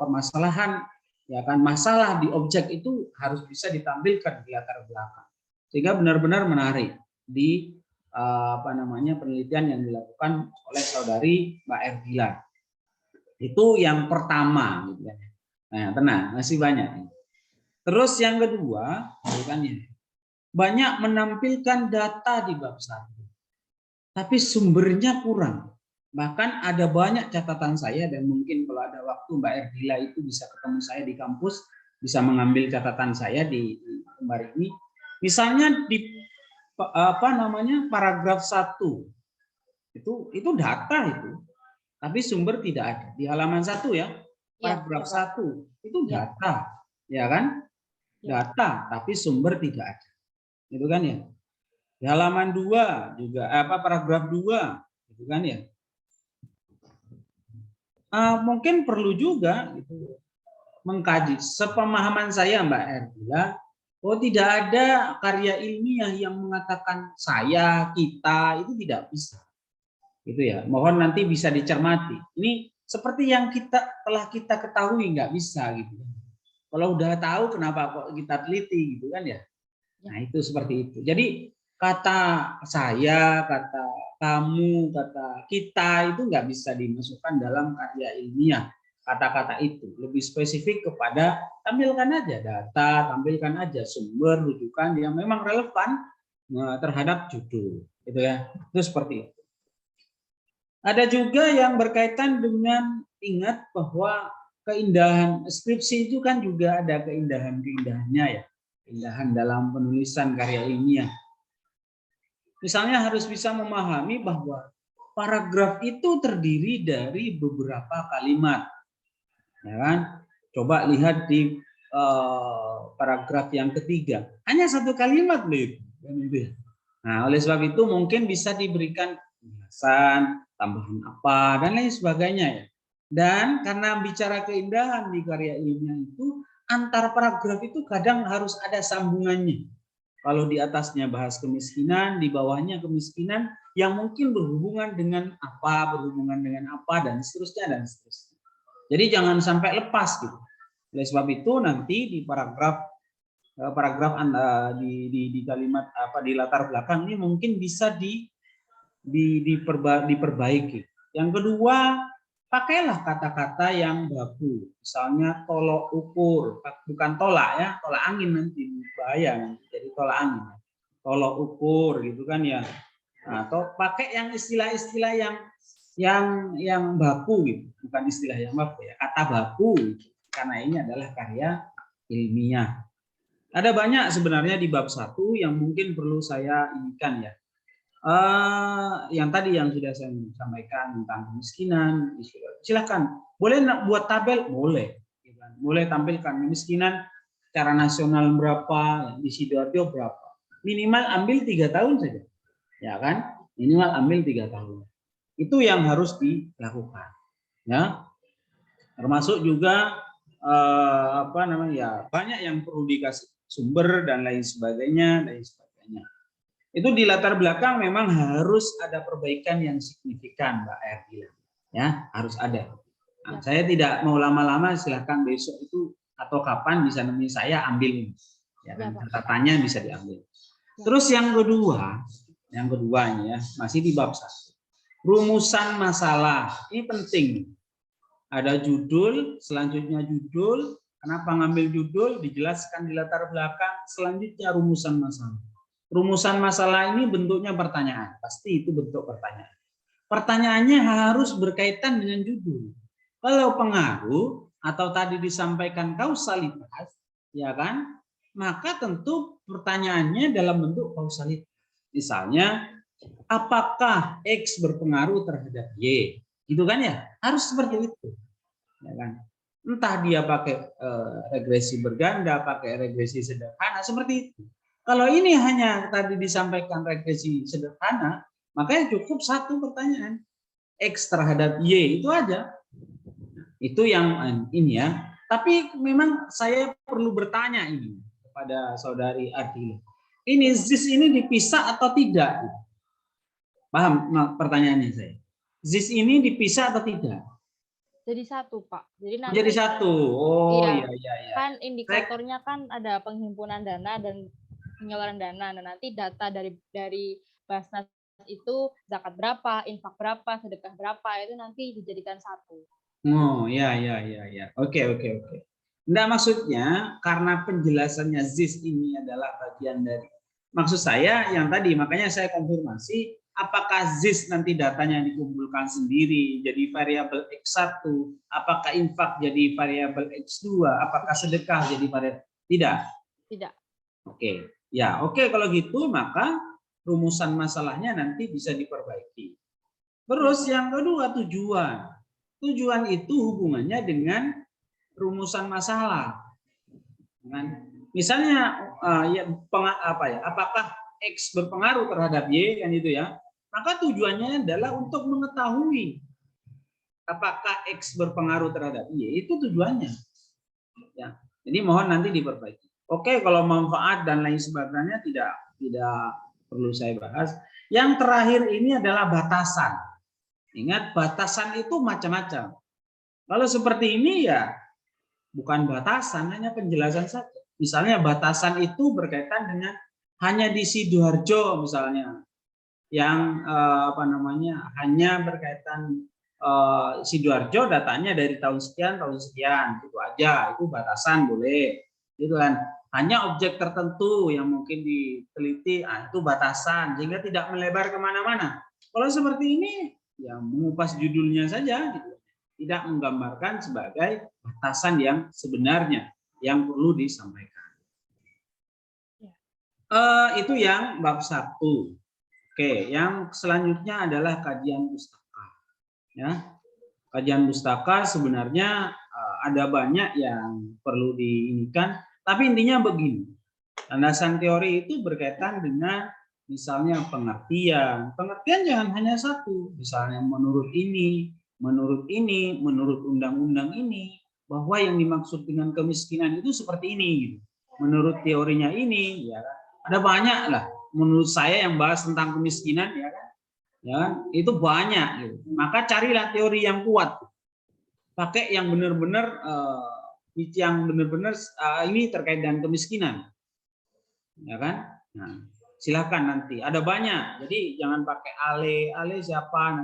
permasalahan, ya kan? Masalah di objek itu harus bisa ditampilkan di latar belakang. Sehingga benar-benar menarik di penelitian yang dilakukan oleh saudari Mbak Erdila. Itu yang pertama, gitu ya. Nah, tenang, masih banyak. Terus yang kedua, banyak menampilkan data di bab 1, tapi sumbernya kurang. Bahkan ada banyak catatan saya, dan mungkin kalau ada waktu Mbak Erdila itu bisa ketemu saya di kampus, bisa mengambil catatan saya di lembar ini. Misalnya di paragraf 1 itu data itu, tapi sumber tidak ada. Di halaman 1 ya, paragraf 1 itu data, ya kan? Data, tapi sumber tidak ada. Itu kan ya. Di halaman 2 juga paragraf 2, itu kan ya. Mungkin perlu juga gitu, mengkaji. Sepemahaman saya Mbak Erdila, tidak ada karya ilmiah yang mengatakan saya, kita, itu tidak bisa. Gitu ya. Mohon nanti bisa dicermati. Ini seperti yang telah kita ketahui, nggak bisa gitu. Kalau udah tahu kenapa kok kita teliti gitu kan ya. Nah, itu seperti itu. Jadi kata saya, kata kamu, kata kita itu nggak bisa dimasukkan dalam karya ilmiah. Kata-kata itu lebih spesifik kepada tampilkan aja data, tampilkan aja sumber rujukan yang memang relevan terhadap judul, gitu ya. Itu seperti itu. Ada juga yang berkaitan dengan, ingat bahwa keindahan skripsi itu kan juga ada keindahan-keindahannya ya, keindahan dalam penulisan karya ilmiah. Misalnya harus bisa memahami bahwa paragraf itu terdiri dari beberapa kalimat. Ya kan? Coba lihat di paragraf yang ketiga, hanya satu kalimat loh. Nah, oleh sebab itu mungkin bisa diberikan penjelasan, tambahan apa dan lain sebagainya ya. Dan karena bicara keindahan di karya ilmiah itu, antar paragraf itu kadang harus ada sambungannya. Kalau di atasnya bahas kemiskinan, di bawahnya kemiskinan yang mungkin berhubungan dengan apa, dan seterusnya dan seterusnya. Jadi jangan sampai lepas gitu. Oleh sebab itu nanti di paragraf di kalimat di latar belakang ini mungkin bisa diperbaiki. Yang kedua, pakailah kata-kata yang baku. Misalnya tolok ukur, bukan tolak ya, tolak angin nanti bahaya nanti jadi tolak angin. Tolok ukur gitu kan ya. Nah, atau pakai yang istilah-istilah yang yang baku gitu, bukan istilah yang baku ya, kata baku gitu. Karena ini adalah karya ilmiah. Ada banyak sebenarnya di bab 1 yang mungkin perlu saya inikan ya. Yang tadi yang sudah saya sampaikan tentang kemiskinan, silakan. Boleh buat tabel, boleh. Boleh tampilkan kemiskinan secara nasional berapa, di Sidoarjo berapa. Minimal ambil 3 tahun saja, ya kan? Minimal ambil 3 tahun. Itu yang harus dilakukan, ya. Termasuk juga banyak yang perlu dikasih sumber dan lain sebagainya. Itu di latar belakang memang harus ada perbaikan yang signifikan, Mbak Erdila. Ya, harus ada. Nah, saya tidak mau lama-lama, silahkan besok itu atau kapan bisa nemui saya, ambil ini. Ya, catatannya bisa diambil. Terus yang kedua ini ya, masih di bab 1. Rumusan masalah. Ini penting. Ada judul, selanjutnya judul. Kenapa ngambil judul? Dijelaskan di latar belakang. Selanjutnya rumusan masalah. Rumusan masalah ini bentuknya pertanyaan. Pasti itu bentuk pertanyaan. Pertanyaannya harus berkaitan dengan judul. Kalau pengaruh atau tadi disampaikan kausalitas, ya kan? Maka tentu pertanyaannya dalam bentuk kausalitas. Misalnya, apakah X berpengaruh terhadap Y? Gitu kan ya? Harus seperti itu. Ya kan? Entah dia pakai regresi berganda, pakai regresi sederhana, seperti itu. Kalau ini hanya tadi disampaikan regresi sederhana, makanya cukup satu pertanyaan. X terhadap Y, itu aja. Itu yang ini ya. Tapi memang saya perlu bertanya ini kepada saudari Ardila. Ini ZIS ini dipisah atau tidak? Paham pertanyaannya saya? ZIS ini dipisah atau tidak? Jadi satu, Pak. Jadi nanti jadi satu. Oh iya. iya. Kan indikatornya kan ada penghimpunan dana dan penyaluran dana. Nah, nanti data dari Basnas itu zakat berapa, infak berapa, sedekah berapa, itu nanti dijadikan satu. Oh ya. Oke. Enggak, maksudnya karena penjelasannya ZIS ini adalah bagian dari, maksud saya yang tadi, makanya saya konfirmasi apakah ZIS nanti datanya dikumpulkan sendiri jadi variabel X1, apakah infak jadi variabel X2, apakah sedekah jadi variabel, tidak. Oke. Ya, oke, kalau gitu maka rumusan masalahnya nanti bisa diperbaiki. Terus yang kedua, tujuan. Tujuan itu hubungannya dengan rumusan masalah. Misalnya apakah X berpengaruh terhadap Y, kan itu ya. Maka tujuannya adalah untuk mengetahui apakah X berpengaruh terhadap Y, itu tujuannya. Ya. Jadi mohon nanti diperbaiki. Oke, kalau manfaat dan lain sebagainya tidak perlu saya bahas. Yang terakhir ini adalah batasan. Ingat, batasan itu macam-macam. Kalau seperti ini ya bukan batasan, hanya penjelasan saja. Misalnya batasan itu berkaitan dengan hanya di Sidoarjo misalnya, yang hanya berkaitan Sidoarjo datanya dari tahun sekian, itu aja, itu batasan boleh, gitu kan. Hanya objek tertentu yang mungkin diteliti, itu batasan, sehingga tidak melebar kemana-mana. Kalau seperti ini, ya mengupas judulnya saja, gitu. Tidak menggambarkan sebagai batasan yang sebenarnya yang perlu disampaikan. Itu yang bab 1. Oke, yang selanjutnya adalah kajian pustaka. Ya, kajian pustaka sebenarnya ada banyak yang perlu diinikan. Tapi intinya begini, landasan teori itu berkaitan dengan misalnya pengertian. Pengertian jangan hanya satu, misalnya menurut ini, menurut undang-undang ini, bahwa yang dimaksud dengan kemiskinan itu seperti ini. Gitu. Menurut teorinya ini, ya ada banyak lah. Menurut saya yang bahas tentang kemiskinan, ya itu banyak. Gitu. Maka carilah teori yang kuat, pakai yang benar-benar ini terkait dengan kemiskinan, ya kan? Nah, silakan nanti ada banyak, jadi jangan pakai Ale siapa,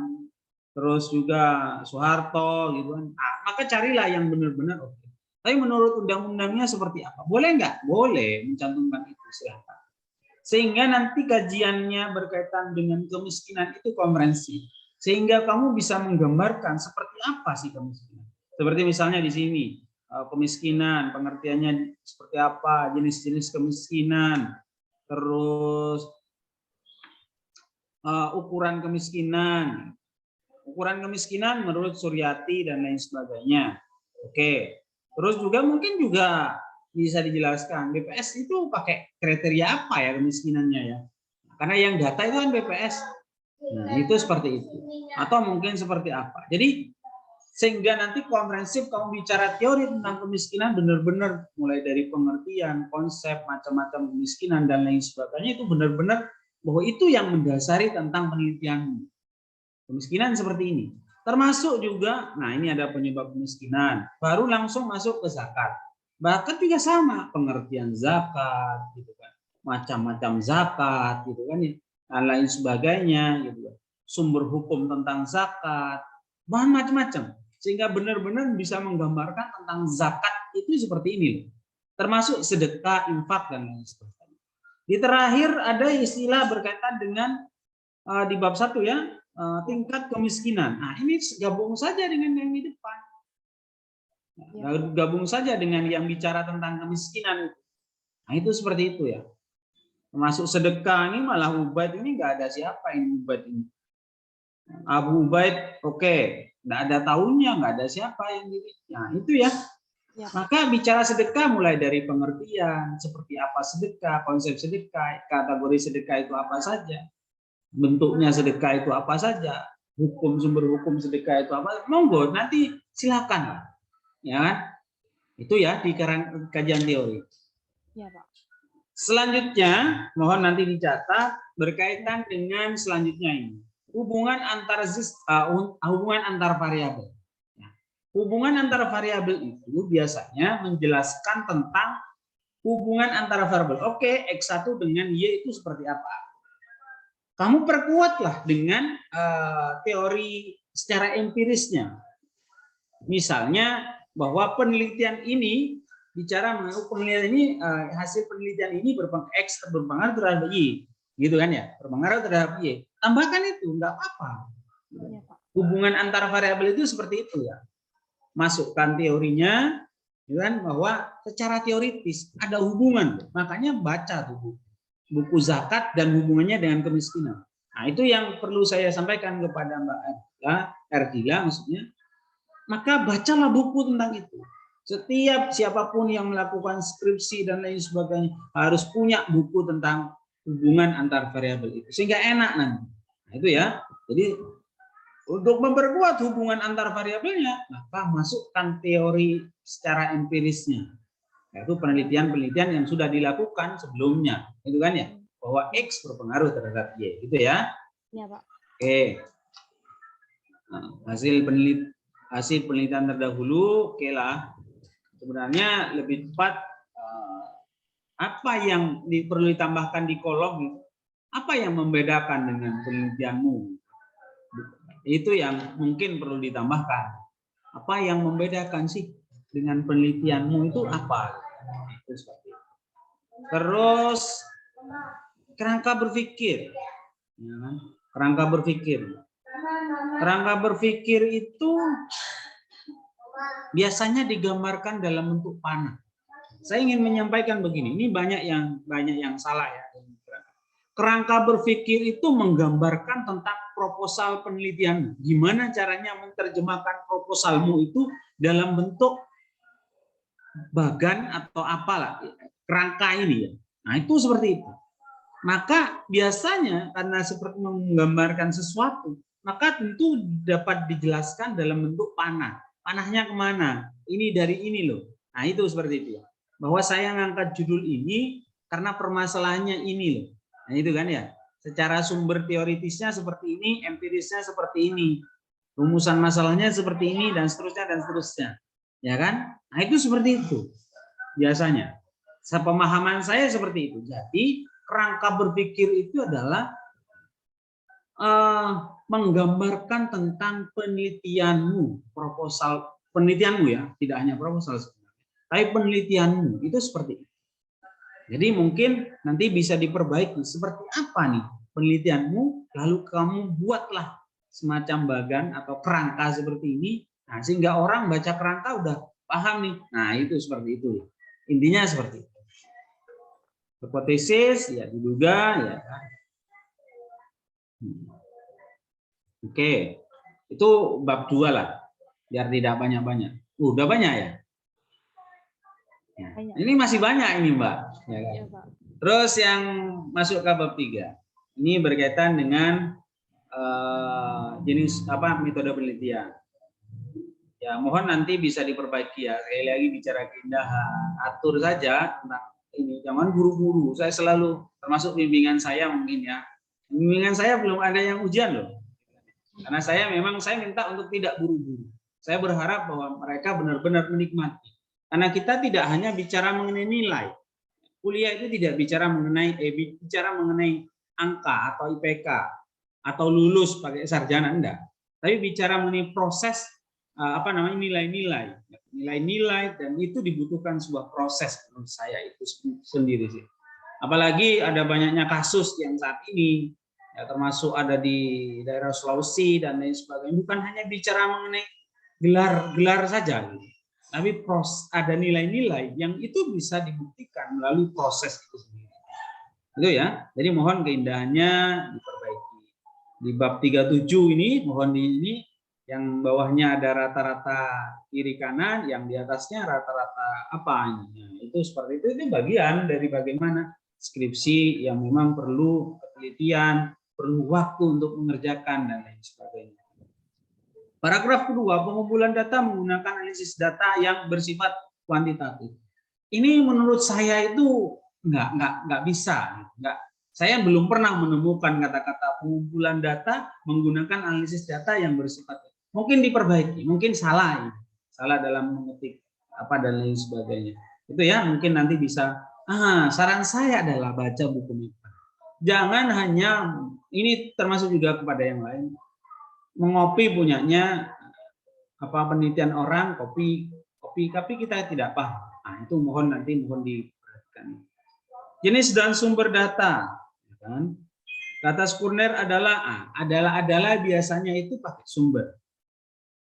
terus juga Soeharto gitu kan. Maka carilah yang benar-benar oke. Tapi menurut undang-undangnya seperti apa? Boleh nggak? Boleh mencantumkan itu, silakan. Sehingga nanti kajiannya berkaitan dengan kemiskinan itu komprehensif. Sehingga kamu bisa menggambarkan seperti apa sih kemiskinan. Seperti misalnya di sini, kemiskinan, pengertiannya seperti apa, jenis-jenis kemiskinan, terus ukuran kemiskinan. Ukuran kemiskinan menurut Suryati dan lain sebagainya. Oke. Terus juga mungkin juga bisa dijelaskan BPS itu pakai kriteria apa ya kemiskinannya ya. Karena yang data itu kan BPS. Nah, itu seperti itu. Atau mungkin seperti apa. Jadi sehingga nanti komprehensif kamu bicara teori tentang kemiskinan benar-benar mulai dari pengertian, konsep, macam-macam kemiskinan dan lain sebagainya itu benar-benar bahwa itu yang mendasari tentang penelitianmu. Kemiskinan seperti ini. Termasuk juga, nah ini ada penyebab kemiskinan. Baru langsung masuk ke zakat. Bahkan juga sama, pengertian zakat, gitu kan. Macam-macam zakat, gitu kan ya. Dan lain sebagainya, gitu kan. Sumber hukum tentang zakat, bahan macam-macam. Sehingga benar-benar bisa menggambarkan tentang zakat itu seperti ini. Termasuk sedekah, infak, dan lain sebagainya. Di terakhir ada istilah berkaitan dengan di bab 1 ya, tingkat kemiskinan. Nah, ini gabung saja dengan yang di depan. Gabung saja dengan yang bicara tentang kemiskinan. Nah, itu seperti itu ya. Termasuk sedekah ini malah Ubaid ini nggak ada siapa ini Ubaid ini. Abu Ubaid, oke, nggak ada tahunnya, nggak ada siapa yang ini. Nah, itu ya. Maka bicara sedekah mulai dari pengertian, seperti apa sedekah, konsep sedekah, kategori sedekah itu apa saja. Bentuknya sedekah itu apa saja, hukum sumber hukum sedekah itu apa, monggo nanti silakan, ya kan? Itu ya di kajian teori. Ya, Pak. Selanjutnya, mohon nanti dicatat berkaitan dengan selanjutnya ini, hubungan antar variabel. Hubungan antar variabel itu biasanya menjelaskan tentang hubungan antara variabel. Oke, X1 dengan Y itu seperti apa? Kamu perkuatlah dengan teori secara empirisnya. Misalnya bahwa penelitian ini bicara mengenai penelitian ini, hasil penelitian ini X berpengaruh terhadap Y, gitu kan ya, berpengaruh terhadap Y. Tambahkan itu, enggak apa-apa. Hubungan antara variabel itu seperti itu ya. Masukkan teorinya, kan, bahwa secara teoritis ada hubungan. Makanya baca tuh buku zakat dan hubungannya dengan kemiskinan. Nah, itu yang perlu saya sampaikan kepada Mbak Erdila maksudnya. Maka bacalah buku tentang itu. Setiap siapapun yang melakukan skripsi dan lain sebagainya harus punya buku tentang hubungan antar variabel itu. Sehingga enak nanti. Nah, itu ya. Jadi untuk memperkuat hubungan antar variabelnya, maka masukkan teori secara empirisnya. Yaitu penelitian-penelitian yang sudah dilakukan sebelumnya, itu kan ya, bahwa X berpengaruh terhadap Y, gitu ya. Ya, Pak. Oke. Nah, hasil penelitian terdahulu, oke lah. Sebenarnya lebih tepat apa yang perlu ditambahkan di kolom, apa yang membedakan dengan penelitianmu? Itu yang mungkin perlu ditambahkan. Apa yang membedakan sih dengan penelitianmu itu apa? Itu seperti itu. Terus kerangka berpikir, ya kan? Kerangka berpikir. Kerangka berpikir itu biasanya digambarkan dalam bentuk panah. Saya ingin menyampaikan begini, ini banyak yang salah ya. Kerangka berpikir itu menggambarkan tentang proposal penelitian. Gimana caranya menerjemahkan proposalmu itu dalam bentuk bagan atau apalah kerangka ini ya. Nah, itu seperti itu. Maka biasanya karena seperti menggambarkan sesuatu, maka tentu dapat dijelaskan dalam bentuk panah. Panahnya kemana? Ini dari ini loh. Nah, itu seperti itu ya. Bahwa saya ngangkat judul ini karena permasalahannya ini loh. Nah, itu kan ya. Secara sumber teoritisnya seperti ini, empirisnya seperti ini. Rumusan masalahnya seperti ini dan seterusnya. Ya kan? Nah, itu seperti itu. Biasanya. Sepemahaman saya seperti itu. Jadi, kerangka berpikir itu adalah menggambarkan tentang penelitianmu, proposal penelitianmu ya, tidak hanya proposal sebenarnya. Tapi penelitianmu itu seperti itu. Jadi mungkin nanti bisa diperbaiki seperti apa nih penelitianmu, lalu kamu buatlah semacam bagan atau kerangka seperti ini, nah sehingga orang baca kerangka udah paham nih. Nah itu seperti itu, intinya seperti itu. Hipotesis ya diduga ya kan. Oke, itu bab 2 lah, biar tidak banyak-banyak. Udah banyak ya? Ya. Banyak. Ini masih banyak ini Mbak. Ya kan? Iya, Pak. Terus yang masuk ke bab 3, ini berkaitan dengan jenis apa metode penelitian. Ya mohon nanti bisa diperbaiki ya. Sekali lagi bicara keindahan, atur saja tentang ini. Jangan buru-buru. Saya selalu termasuk bimbingan saya mungkin ya. Bimbingan saya belum ada yang ujian loh. Karena saya minta untuk tidak buru-buru. Saya berharap bahwa mereka benar-benar menikmati. Karena kita tidak hanya bicara mengenai nilai. Kuliah itu tidak bicara mengenai angka atau IPK atau lulus pakai sarjana, enggak. Tapi bicara mengenai proses nilai-nilai. Nilai-nilai, dan itu dibutuhkan sebuah proses menurut saya itu sendiri sih. Apalagi ada banyaknya kasus yang saat ini ya, termasuk ada di daerah Sulawesi dan lain sebagainya, bukan hanya bicara mengenai gelar saja, tapi ada nilai-nilai yang itu bisa dibuktikan melalui proses itu sendiri. Itu ya. Jadi mohon keindahannya diperbaiki. Di bab 37 ini mohon ini yang bawahnya ada rata-rata kiri kanan, yang di atasnya rata-rata apa ini. Nah, itu seperti itu bagian dari bagaimana skripsi yang memang perlu penelitian, perlu waktu untuk mengerjakan dan lain sebagainya. Paragraf kedua, pengumpulan data menggunakan analisis data yang bersifat kuantitatif. Ini menurut saya itu nggak bisa. Saya belum pernah menemukan kata-kata pengumpulan data menggunakan analisis data yang bersifat. Mungkin diperbaiki, mungkin salah dalam mengetik apa dan lain sebagainya. Itu ya, mungkin nanti bisa. Saran saya adalah baca buku Metpan. Jangan hanya, ini termasuk juga kepada yang lain, mengopi punyanya penelitian orang, kopi tapi kita tidak paham. Itu mohon diperhatikan. Jenis dan sumber data, kan? Data sekunder adalah biasanya itu pakai sumber.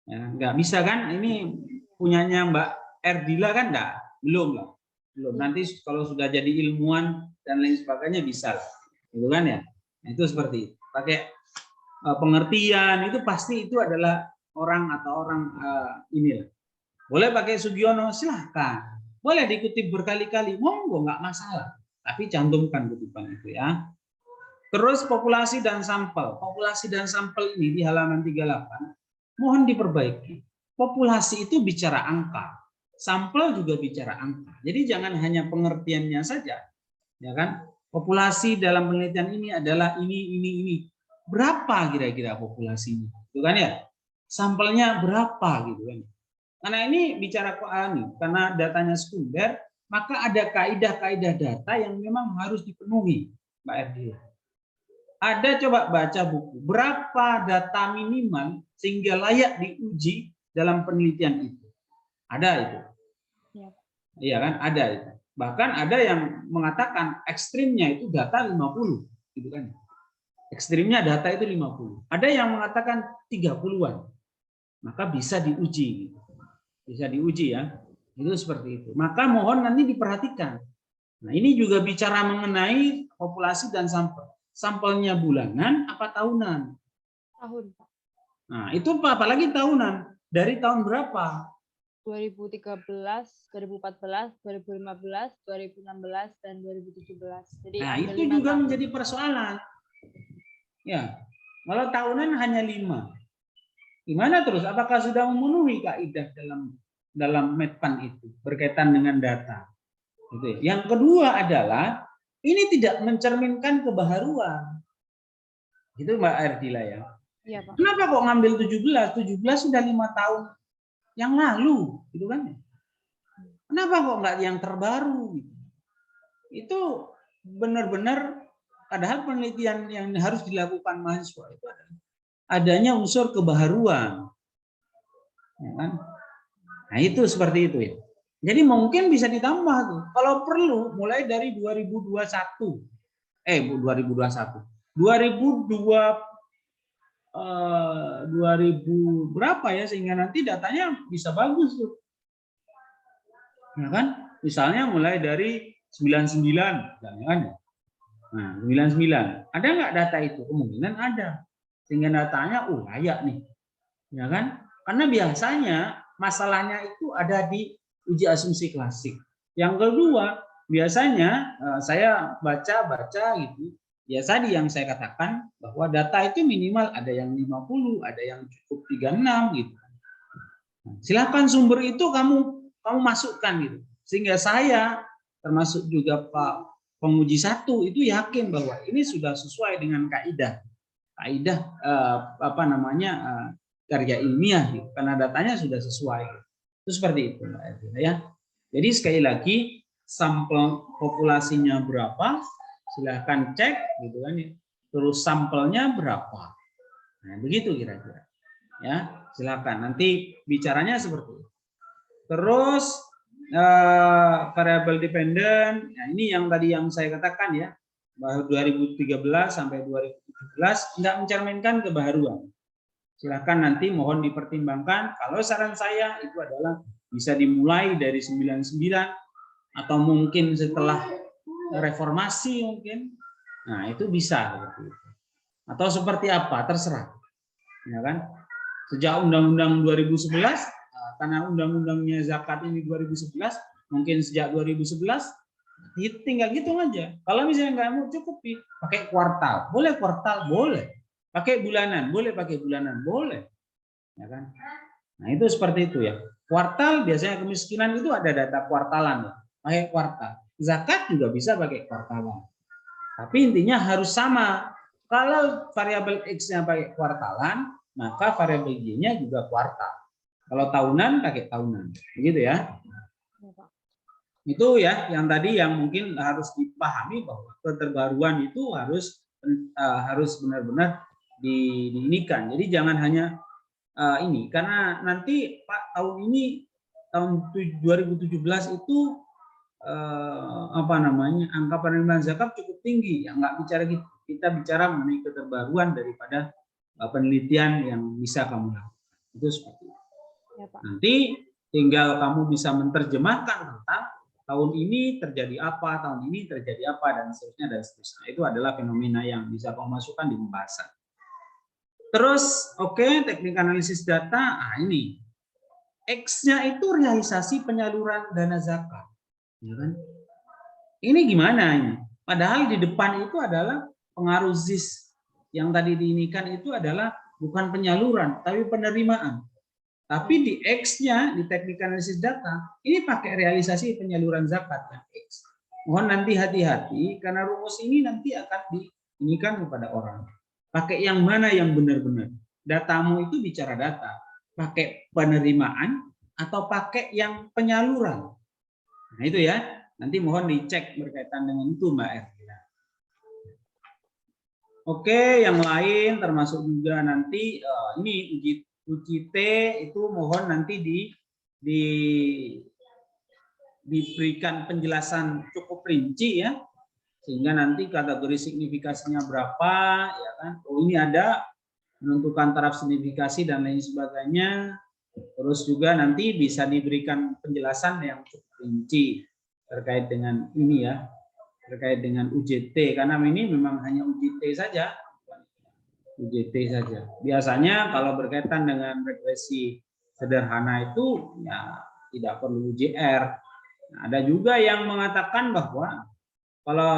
Ya, nggak bisa kan? Ini punyanya Mbak Erdila kan enggak? Belum. Nanti kalau sudah jadi ilmuwan dan lain sebagainya bisa lah. Gitu kan ya? Nah, itu seperti itu. Pakai pengertian itu pasti itu adalah orang inilah. Boleh pakai Sugiono, silahkan. Boleh dikutip berkali-kali, monggo, nggak masalah. Tapi cantumkan kutipan itu ya. Terus populasi dan sampel. Populasi dan sampel ini di halaman 38 mohon diperbaiki. Populasi itu bicara angka, sampel juga bicara angka. Jadi jangan hanya pengertiannya saja, ya kan? Populasi dalam penelitian ini adalah ini. Berapa kira-kira populasinya? Itu kan ya? Sampelnya berapa gitu kan? Karena ini bicara karena datanya sekunder, maka ada kaidah-kaidah data yang memang harus dipenuhi, Mbak Erdila. Ada, coba baca buku, berapa data minimal sehingga layak diuji dalam penelitian itu. Ada itu. Ya. Iya kan, ada itu. Bahkan ada yang mengatakan ekstrimnya itu data 50, gitu kan. Ekstrimnya data itu 50. Ada yang mengatakan 30-an. Maka bisa diuji. Bisa diuji ya. Itu seperti itu. Maka mohon nanti diperhatikan. Nah, ini juga bicara mengenai populasi dan sampel. Sampelnya bulanan apa tahunan? Tahun, Pak. Nah, itu apalagi tahunan. Dari tahun berapa? 2013, 2014, 2015, 2016, dan 2017. Jadi Nah, itu juga menjadi persoalan. Ya, kalau tahunan hanya 5. Gimana terus? Apakah sudah memenuhi kaidah dalam Metpan itu berkaitan dengan data? Gitu. Yang kedua adalah ini tidak mencerminkan kebaharuan. Itu Mbak Erdila ya. Iya, Pak. Kenapa kok ngambil 17? 17 sudah 5 tahun yang lalu, gitu kan? Kenapa kok nggak yang terbaru? Itu benar-benar, padahal penelitian yang harus dilakukan mahasiswa itu adalah adanya unsur kebaharuan. Ya kan? Nah, itu seperti itu ya. Jadi mungkin bisa ditambah tuh. Kalau perlu mulai dari 2021. 2021. 2000 berapa ya, sehingga nanti datanya bisa bagus tuh. Ya kan? Misalnya mulai dari 99 misalnya kan. Nah, 99. Ada nggak data itu? Kemungkinan ada. Sehingga datanya layak nih. Ya kan? Karena biasanya masalahnya itu ada di uji asumsi klasik. Yang kedua, biasanya saya baca gitu. Ya tadi yang saya katakan bahwa data itu minimal ada yang 50, ada yang cukup 36 gitu. Silakan sumber itu kamu masukkan gitu. Sehingga saya termasuk juga Pak penguji 1 itu yakin bahwa ini sudah sesuai dengan kaidah karya ilmiah gitu. Karena datanya sudah sesuai. Itu seperti itu Mbak Ervina ya. Jadi sekali lagi sampel populasinya berapa? Silahkan cek gitu kan ya. Terus sampelnya berapa? Nah, begitu kira-kira. Ya, silakan. Nanti bicaranya seperti itu. Terus variable dependent. Nah, ini yang tadi yang saya katakan ya. Bahwa 2013 sampai 2017 enggak mencerminkan kebaharuan. Silakan nanti mohon dipertimbangkan. Kalau saran saya itu adalah bisa dimulai dari 99 atau mungkin setelah reformasi mungkin. Nah, itu bisa seperti itu. Atau seperti apa, terserah. Ya kan? Sejak Undang-Undang 2011 karena undang-undangnya zakat ini 2011, mungkin sejak 2011 tinggal hitung aja. Kalau misalnya nggak mau cukup pakai kuartal, boleh kuartal, boleh. Pakai bulanan, boleh pakai bulanan, boleh. Ya kan? Nah, itu seperti itu ya. Kuartal biasanya kemiskinan itu ada data kuartalan ya. Pakai kuartal. Zakat juga bisa pakai kuartalan. Tapi intinya harus sama. Kalau variabel X-nya pakai kuartalan, maka variabel Y-nya juga kuartal. Kalau tahunan pakai tahunan. Begitu ya. Itu ya yang tadi yang mungkin harus dipahami bahwa keterbaruan itu harus benar-benar diinikan. Jadi jangan hanya ini, karena nanti Pak tahun 2017 itu angka penerimaan zakat cukup tinggi. Ya nggak bicara gitu. Kita bicara mengenai keterbaruan daripada penelitian yang bisa kamu lakukan. Itu seperti itu. Ya, Pak. Nanti tinggal kamu bisa menerjemahkan tentang tahun ini terjadi apa, tahun ini terjadi apa, dan seterusnya dan seterusnya. Itu adalah fenomena yang bisa kamu masukkan di pembahasan. Terus, teknik analisis data. Ini X-nya itu realisasi penyaluran dana zakat. Ya kan? Ini gimana ini? Padahal di depan itu adalah pengaruh ZIS yang tadi diinikan itu adalah bukan penyaluran, tapi penerimaan. Tapi di X-nya, di teknik analisis data, ini pakai realisasi penyaluran zakat yang X. Mohon nanti hati-hati, karena rumus ini nanti akan diinikan kepada orang. Pakai yang mana yang benar-benar. Datamu itu bicara data. Pakai penerimaan atau pakai yang penyaluran. Nah itu ya, nanti mohon dicek berkaitan dengan itu Mbak Ervina. Oke, yang lain termasuk juga nanti ini uji T itu mohon nanti diberikan penjelasan cukup rinci ya, sehingga nanti kategori signifikasinya berapa ya kan. Oh ini ada menentukan taraf signifikasi dan lain sebagainya. Terus juga nanti bisa diberikan penjelasan yang cukup rinci terkait dengan ini ya, terkait dengan UJT, karena ini memang hanya UJT saja. UJT saja. Biasanya kalau berkaitan dengan regresi sederhana itu ya tidak perlu UJR. Nah, ada juga yang mengatakan bahwa kalau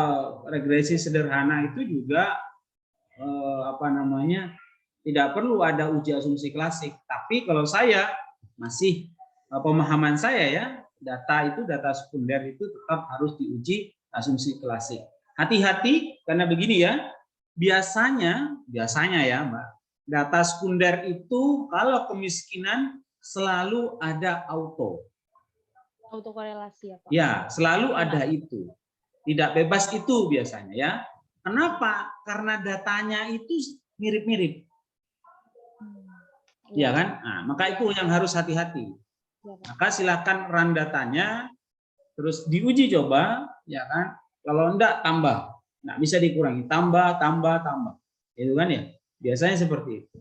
regresi sederhana itu juga tidak perlu ada uji asumsi klasik. Tapi kalau saya masih pemahaman saya ya, data sekunder itu tetap harus diuji asumsi klasik. Hati-hati karena begini ya. Biasanya ya Mbak, data sekunder itu kalau kemiskinan selalu ada autokorelasi ya Pak? Ya, selalu ada itu. Tidak bebas itu biasanya ya. Kenapa? Karena datanya itu mirip-mirip. Ya kan? Nah, maka itu yang harus hati-hati. Maka silakan run datanya, terus diuji coba, ya kan? Kalau enggak tambah. Nah, bisa dikurangi, tambah. Itu kan ya. Biasanya seperti itu.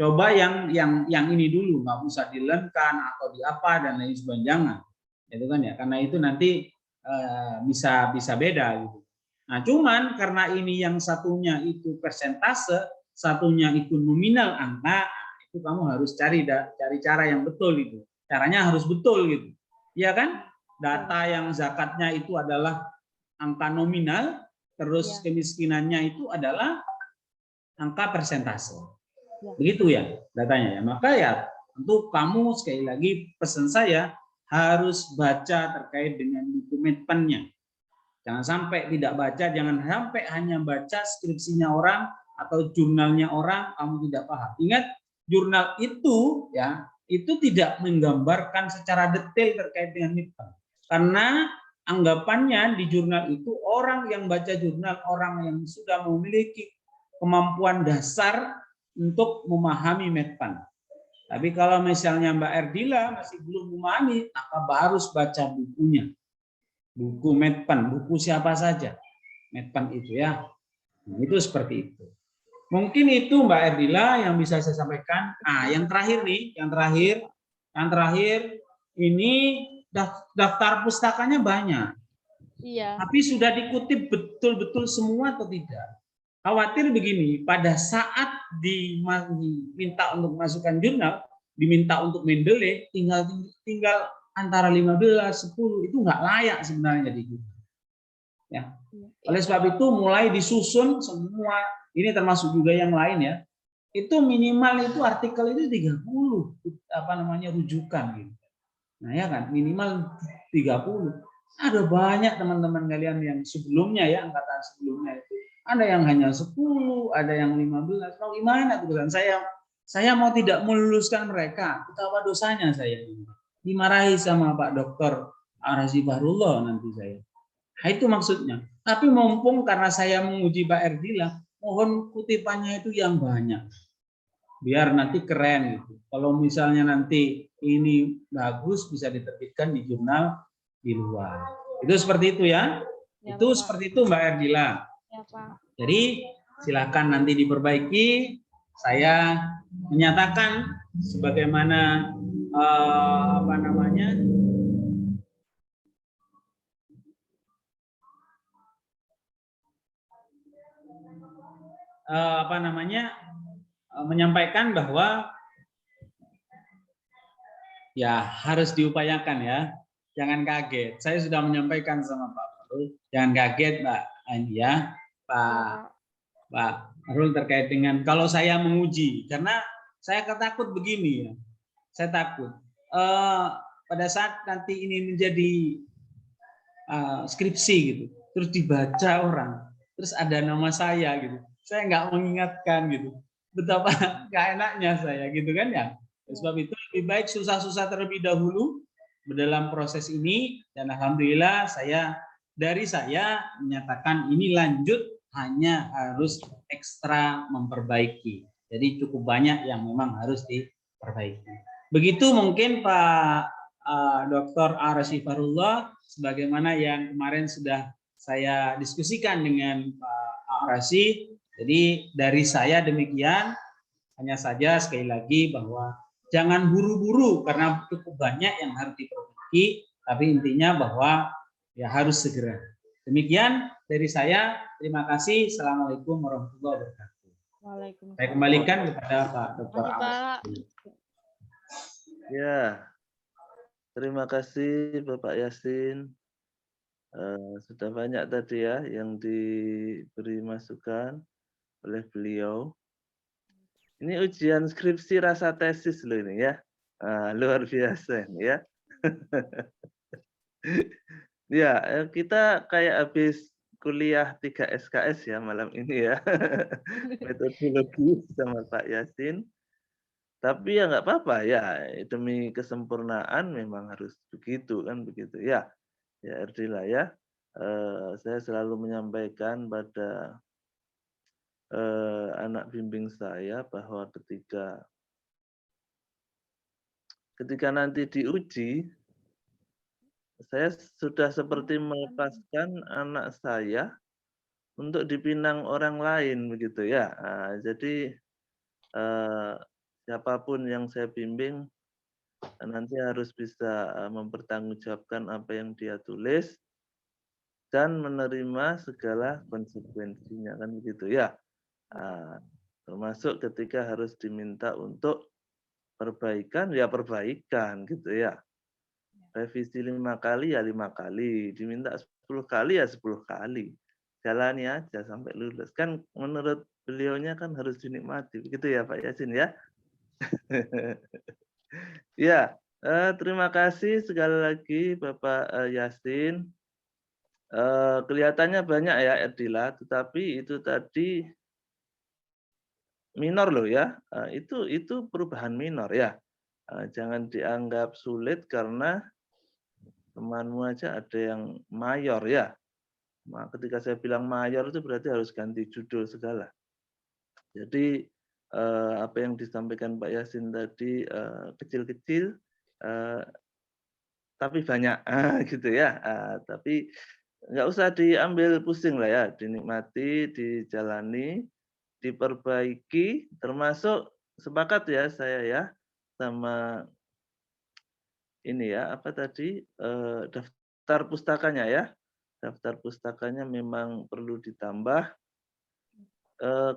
Coba yang ini dulu, nggak usah dilemkan atau di apa dan lain sebagainya, jangan. Itu kan ya, karena itu nanti bisa beda gitu. Nah, cuman karena ini yang satunya itu persentase, satunya itu nominal angka, itu kamu harus cari cara yang betul itu. Caranya harus betul gitu. Iya kan? Data yang zakatnya itu adalah angka nominal, terus kemiskinannya itu adalah angka persentase. Begitu ya datanya ya. Maka ya tentu kamu sekali lagi pesan saya harus baca terkait dengan buku medpennya. Jangan sampai tidak baca, jangan sampai hanya baca skripsinya orang atau jurnalnya orang, kamu tidak paham. Ingat, jurnal itu ya, itu tidak menggambarkan secara detail terkait dengan medpen. Karena anggapannya di jurnal itu orang yang baca jurnal, orang yang sudah memiliki kemampuan dasar untuk memahami medpen. Tapi kalau misalnya Mbak Erdila masih belum memahami, maka harus baca bukunya. Buku medpen, buku siapa saja. Medpen itu ya. Nah, itu seperti itu. Mungkin itu Mbak Erdila yang bisa saya sampaikan. Nah, yang terakhir nih, yang terakhir ini daftar pustakanya banyak. Iya. Tapi sudah dikutip betul-betul semua atau tidak? Khawatir begini, pada saat diminta untuk masukkan jurnal, diminta untuk Mendeley, tinggal antara 15, 10 itu nggak layak sebenarnya di jurnal. Ya. Oleh sebab itu mulai disusun semua, ini termasuk juga yang lain ya. Itu minimal itu artikel itu 30 rujukan gitu. Nah, ya kan, minimal 30. Ada banyak teman-teman kalian yang sebelumnya ya, angkatan sebelumnya itu ada yang hanya 10, ada yang 15. Kalau gimana tuh? Saya mau tidak meluluskan mereka. Itu apa dosanya saya ini? Dimarahi sama Pak Dr. Arasi Fahrullah nanti saya. Nah, itu maksudnya. Tapi mumpung karena saya menguji Pak Erdila, mohon kutipannya itu yang banyak. Biar nanti keren gitu. Kalau misalnya nanti ini bagus bisa diterbitkan di jurnal di luar. Itu seperti itu ya. Itu Pak. Seperti itu Mbak Erdila. Ya, Pak. Jadi silakan nanti diperbaiki. Saya menyatakan sebagaimana menyampaikan bahwa ya harus diupayakan ya. Jangan kaget. Saya sudah menyampaikan sama Pak Farul, jangan kaget Mbak Andi ya, Pak Farul terkait dengan kalau saya menguji, karena saya takut begini ya. Saya takut pada saat nanti ini menjadi skripsi gitu, terus dibaca orang, terus ada nama saya gitu, saya nggak mengingatkan gitu, betapa nggak enaknya saya gitu kan ya. Sebab itu lebih baik susah-susah terlebih dahulu dalam proses ini, dan alhamdulillah saya menyatakan ini lanjut, hanya harus ekstra memperbaiki. Jadi cukup banyak yang memang harus diperbaiki. Begitu mungkin Pak Dr. Arasi Fahrullah, sebagaimana yang kemarin sudah saya diskusikan dengan Pak Arasi. Jadi dari saya demikian, hanya saja sekali lagi bahwa jangan buru-buru karena cukup banyak yang harus diperbaiki, tapi intinya bahwa ya harus segera. Demikian dari saya, terima kasih. Assalamualaikum warahmatullahi wabarakatuh. Waalaikumsalam. Saya kembalikan kepada Pak Dr. Arasi. Ya, terima kasih Bapak Yasin. Sudah banyak tadi ya yang diberi masukan oleh beliau. Ini ujian skripsi rasa tesis loh ini ya. Luar biasa ini ya. Ya, kita kayak habis kuliah 3 SKS ya malam ini ya. Metodologi sama Pak Yasin. Tapi ya nggak apa-apa ya, demi kesempurnaan memang harus begitu kan begitu ya. Ya Erdila ya. Saya selalu menyampaikan pada anak bimbing saya bahwa ketika nanti diuji, saya sudah seperti melepaskan anak saya untuk dipinang orang lain begitu ya. Jadi siapapun yang saya bimbing nanti harus bisa mempertanggungjawabkan apa yang dia tulis dan menerima segala konsekuensinya, kan begitu ya. Termasuk ketika harus diminta untuk perbaikan, ya perbaikan gitu ya. Revisi 5 kali ya 5 kali, diminta 10 kali ya 10 kali. Jalani aja sampai lulus. Kan menurut beliaunya kan harus dinikmati. Begitu ya Pak Yasin ya. Ya, terima kasih sekali lagi Bapak Yasin. Kelihatannya banyak ya Erdila, tetapi itu tadi minor loh ya. Itu perubahan minor ya. Jangan dianggap sulit karena temanmu aja ada yang mayor ya. Nah, ketika saya bilang mayor itu berarti harus ganti judul segala. Jadi apa yang disampaikan Pak Yasin tadi kecil-kecil tapi banyak gitu ya. Tapi nggak usah diambil pusing lah ya, dinikmati, dijalani, diperbaiki, termasuk sepakat ya saya ya sama ini ya, apa tadi, daftar pustakanya ya. Daftar pustakanya memang perlu ditambah.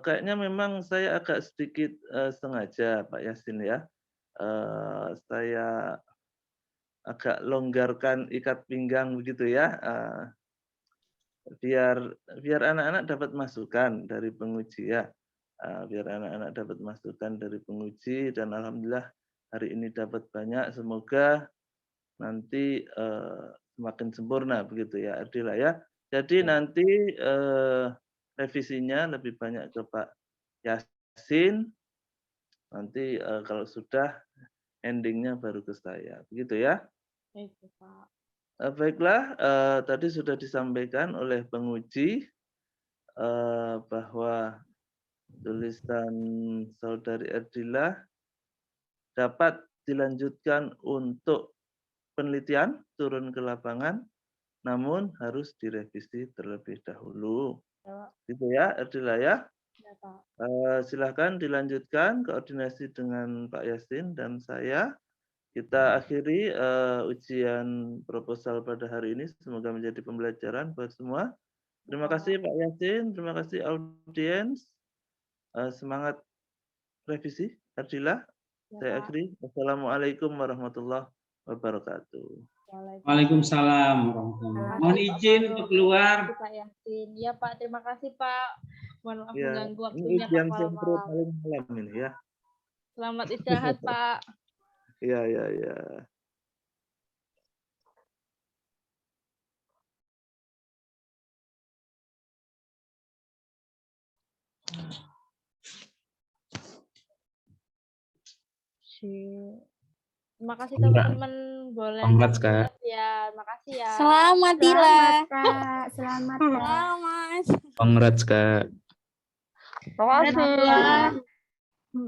Kayaknya memang saya agak sedikit sengaja Pak Yasin ya. Saya agak longgarkan ikat pinggang begitu ya. Biar anak-anak dapat masukan dari penguji ya. Biar anak-anak dapat masukan dari penguji dan alhamdulillah hari ini dapat banyak. Semoga nanti semakin sempurna begitu ya Ardila ya. Jadi nanti revisinya lebih banyak ke Pak Yasin. Nanti kalau sudah endingnya baru ke saya. Begitu ya. Itu, Pak. Baiklah, tadi sudah disampaikan oleh penguji bahwa tulisan Saudari Ardila dapat dilanjutkan untuk penelitian turun ke lapangan, namun harus direvisi terlebih dahulu. Ya, Gitu ya, Ardila ya. ya, Pak. Silahkan dilanjutkan koordinasi dengan Pak Yasin dan saya. Kita akhiri ujian proposal pada hari ini. Semoga menjadi pembelajaran buat semua. Terima kasih Pak Yasin, terima kasih audiens. Semangat revisi, Ardila. Ya, Saya Pak. akhiri. Wassalamualaikum warahmatullahi wabarakatuh. Waalaikumsalam warahmatullahi wabarakatuh. Mohon izin untuk keluar. Pak Yasin. Ya Pak, terima kasih Pak. Mohon maaf Ya, mengganggu ini waktunya Pak ujian sempro malam-malam. paling malam ini ya. Selamat istirahat Pak. Iya, iya, iya. Terima kasih teman-teman, boleh Congrats, Kak. ya. Terima kasih ya. Selamat Dila. Kak. Selamat, Kak. Selamat. Congrats, Kak. Terima kasih.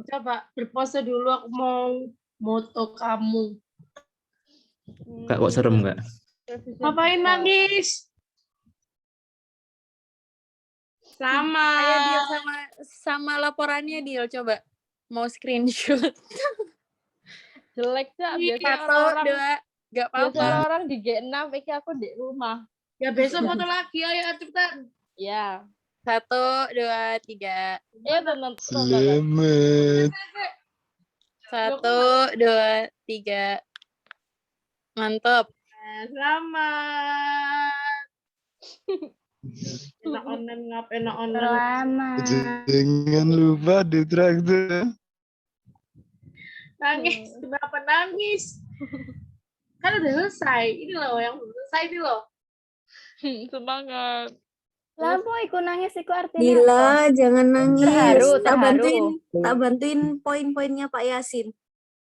Coba berpose dulu, aku mau moto kamu. Kak, kok serem, Kak? Ngapain nangis? Ayo Dil Selamat. sama laporannya Dil, coba. Mau screenshot. Jelek Cak, biasa Satu, orang dua, gak biasa apa-apa. orang di G6, iki aku di rumah. Ya besok foto lagi, ayo cepetan. Ya. 1, 2, 3. Ya tonton. Selamat. 1, 2, 3. Mantap. Selamat. Enak online, ngap enak online. Selamat. Jangan lupa ditraktir. Nangis, kenapa nangis? Kan udah selesai. Ini loh yang belum selesai ini loh. Semangat. Lampu iku nangis iku artinya apa? Dila, jangan nangis. Terharu, Tak terharu. bantuin poin-poinnya Pak Yasin.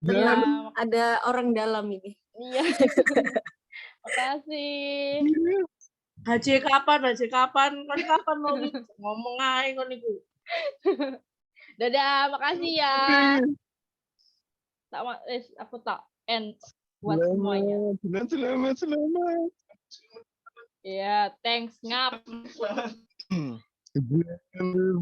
Tenang, ada orang dalam ini. Iya. Makasih. Haji kapan? Kan kapan mau ngomong aja kan itu. Dadah, makasih ya. Aku tak end buat semuanya. Selamat. Ya, thanks ngap. Jangan lupa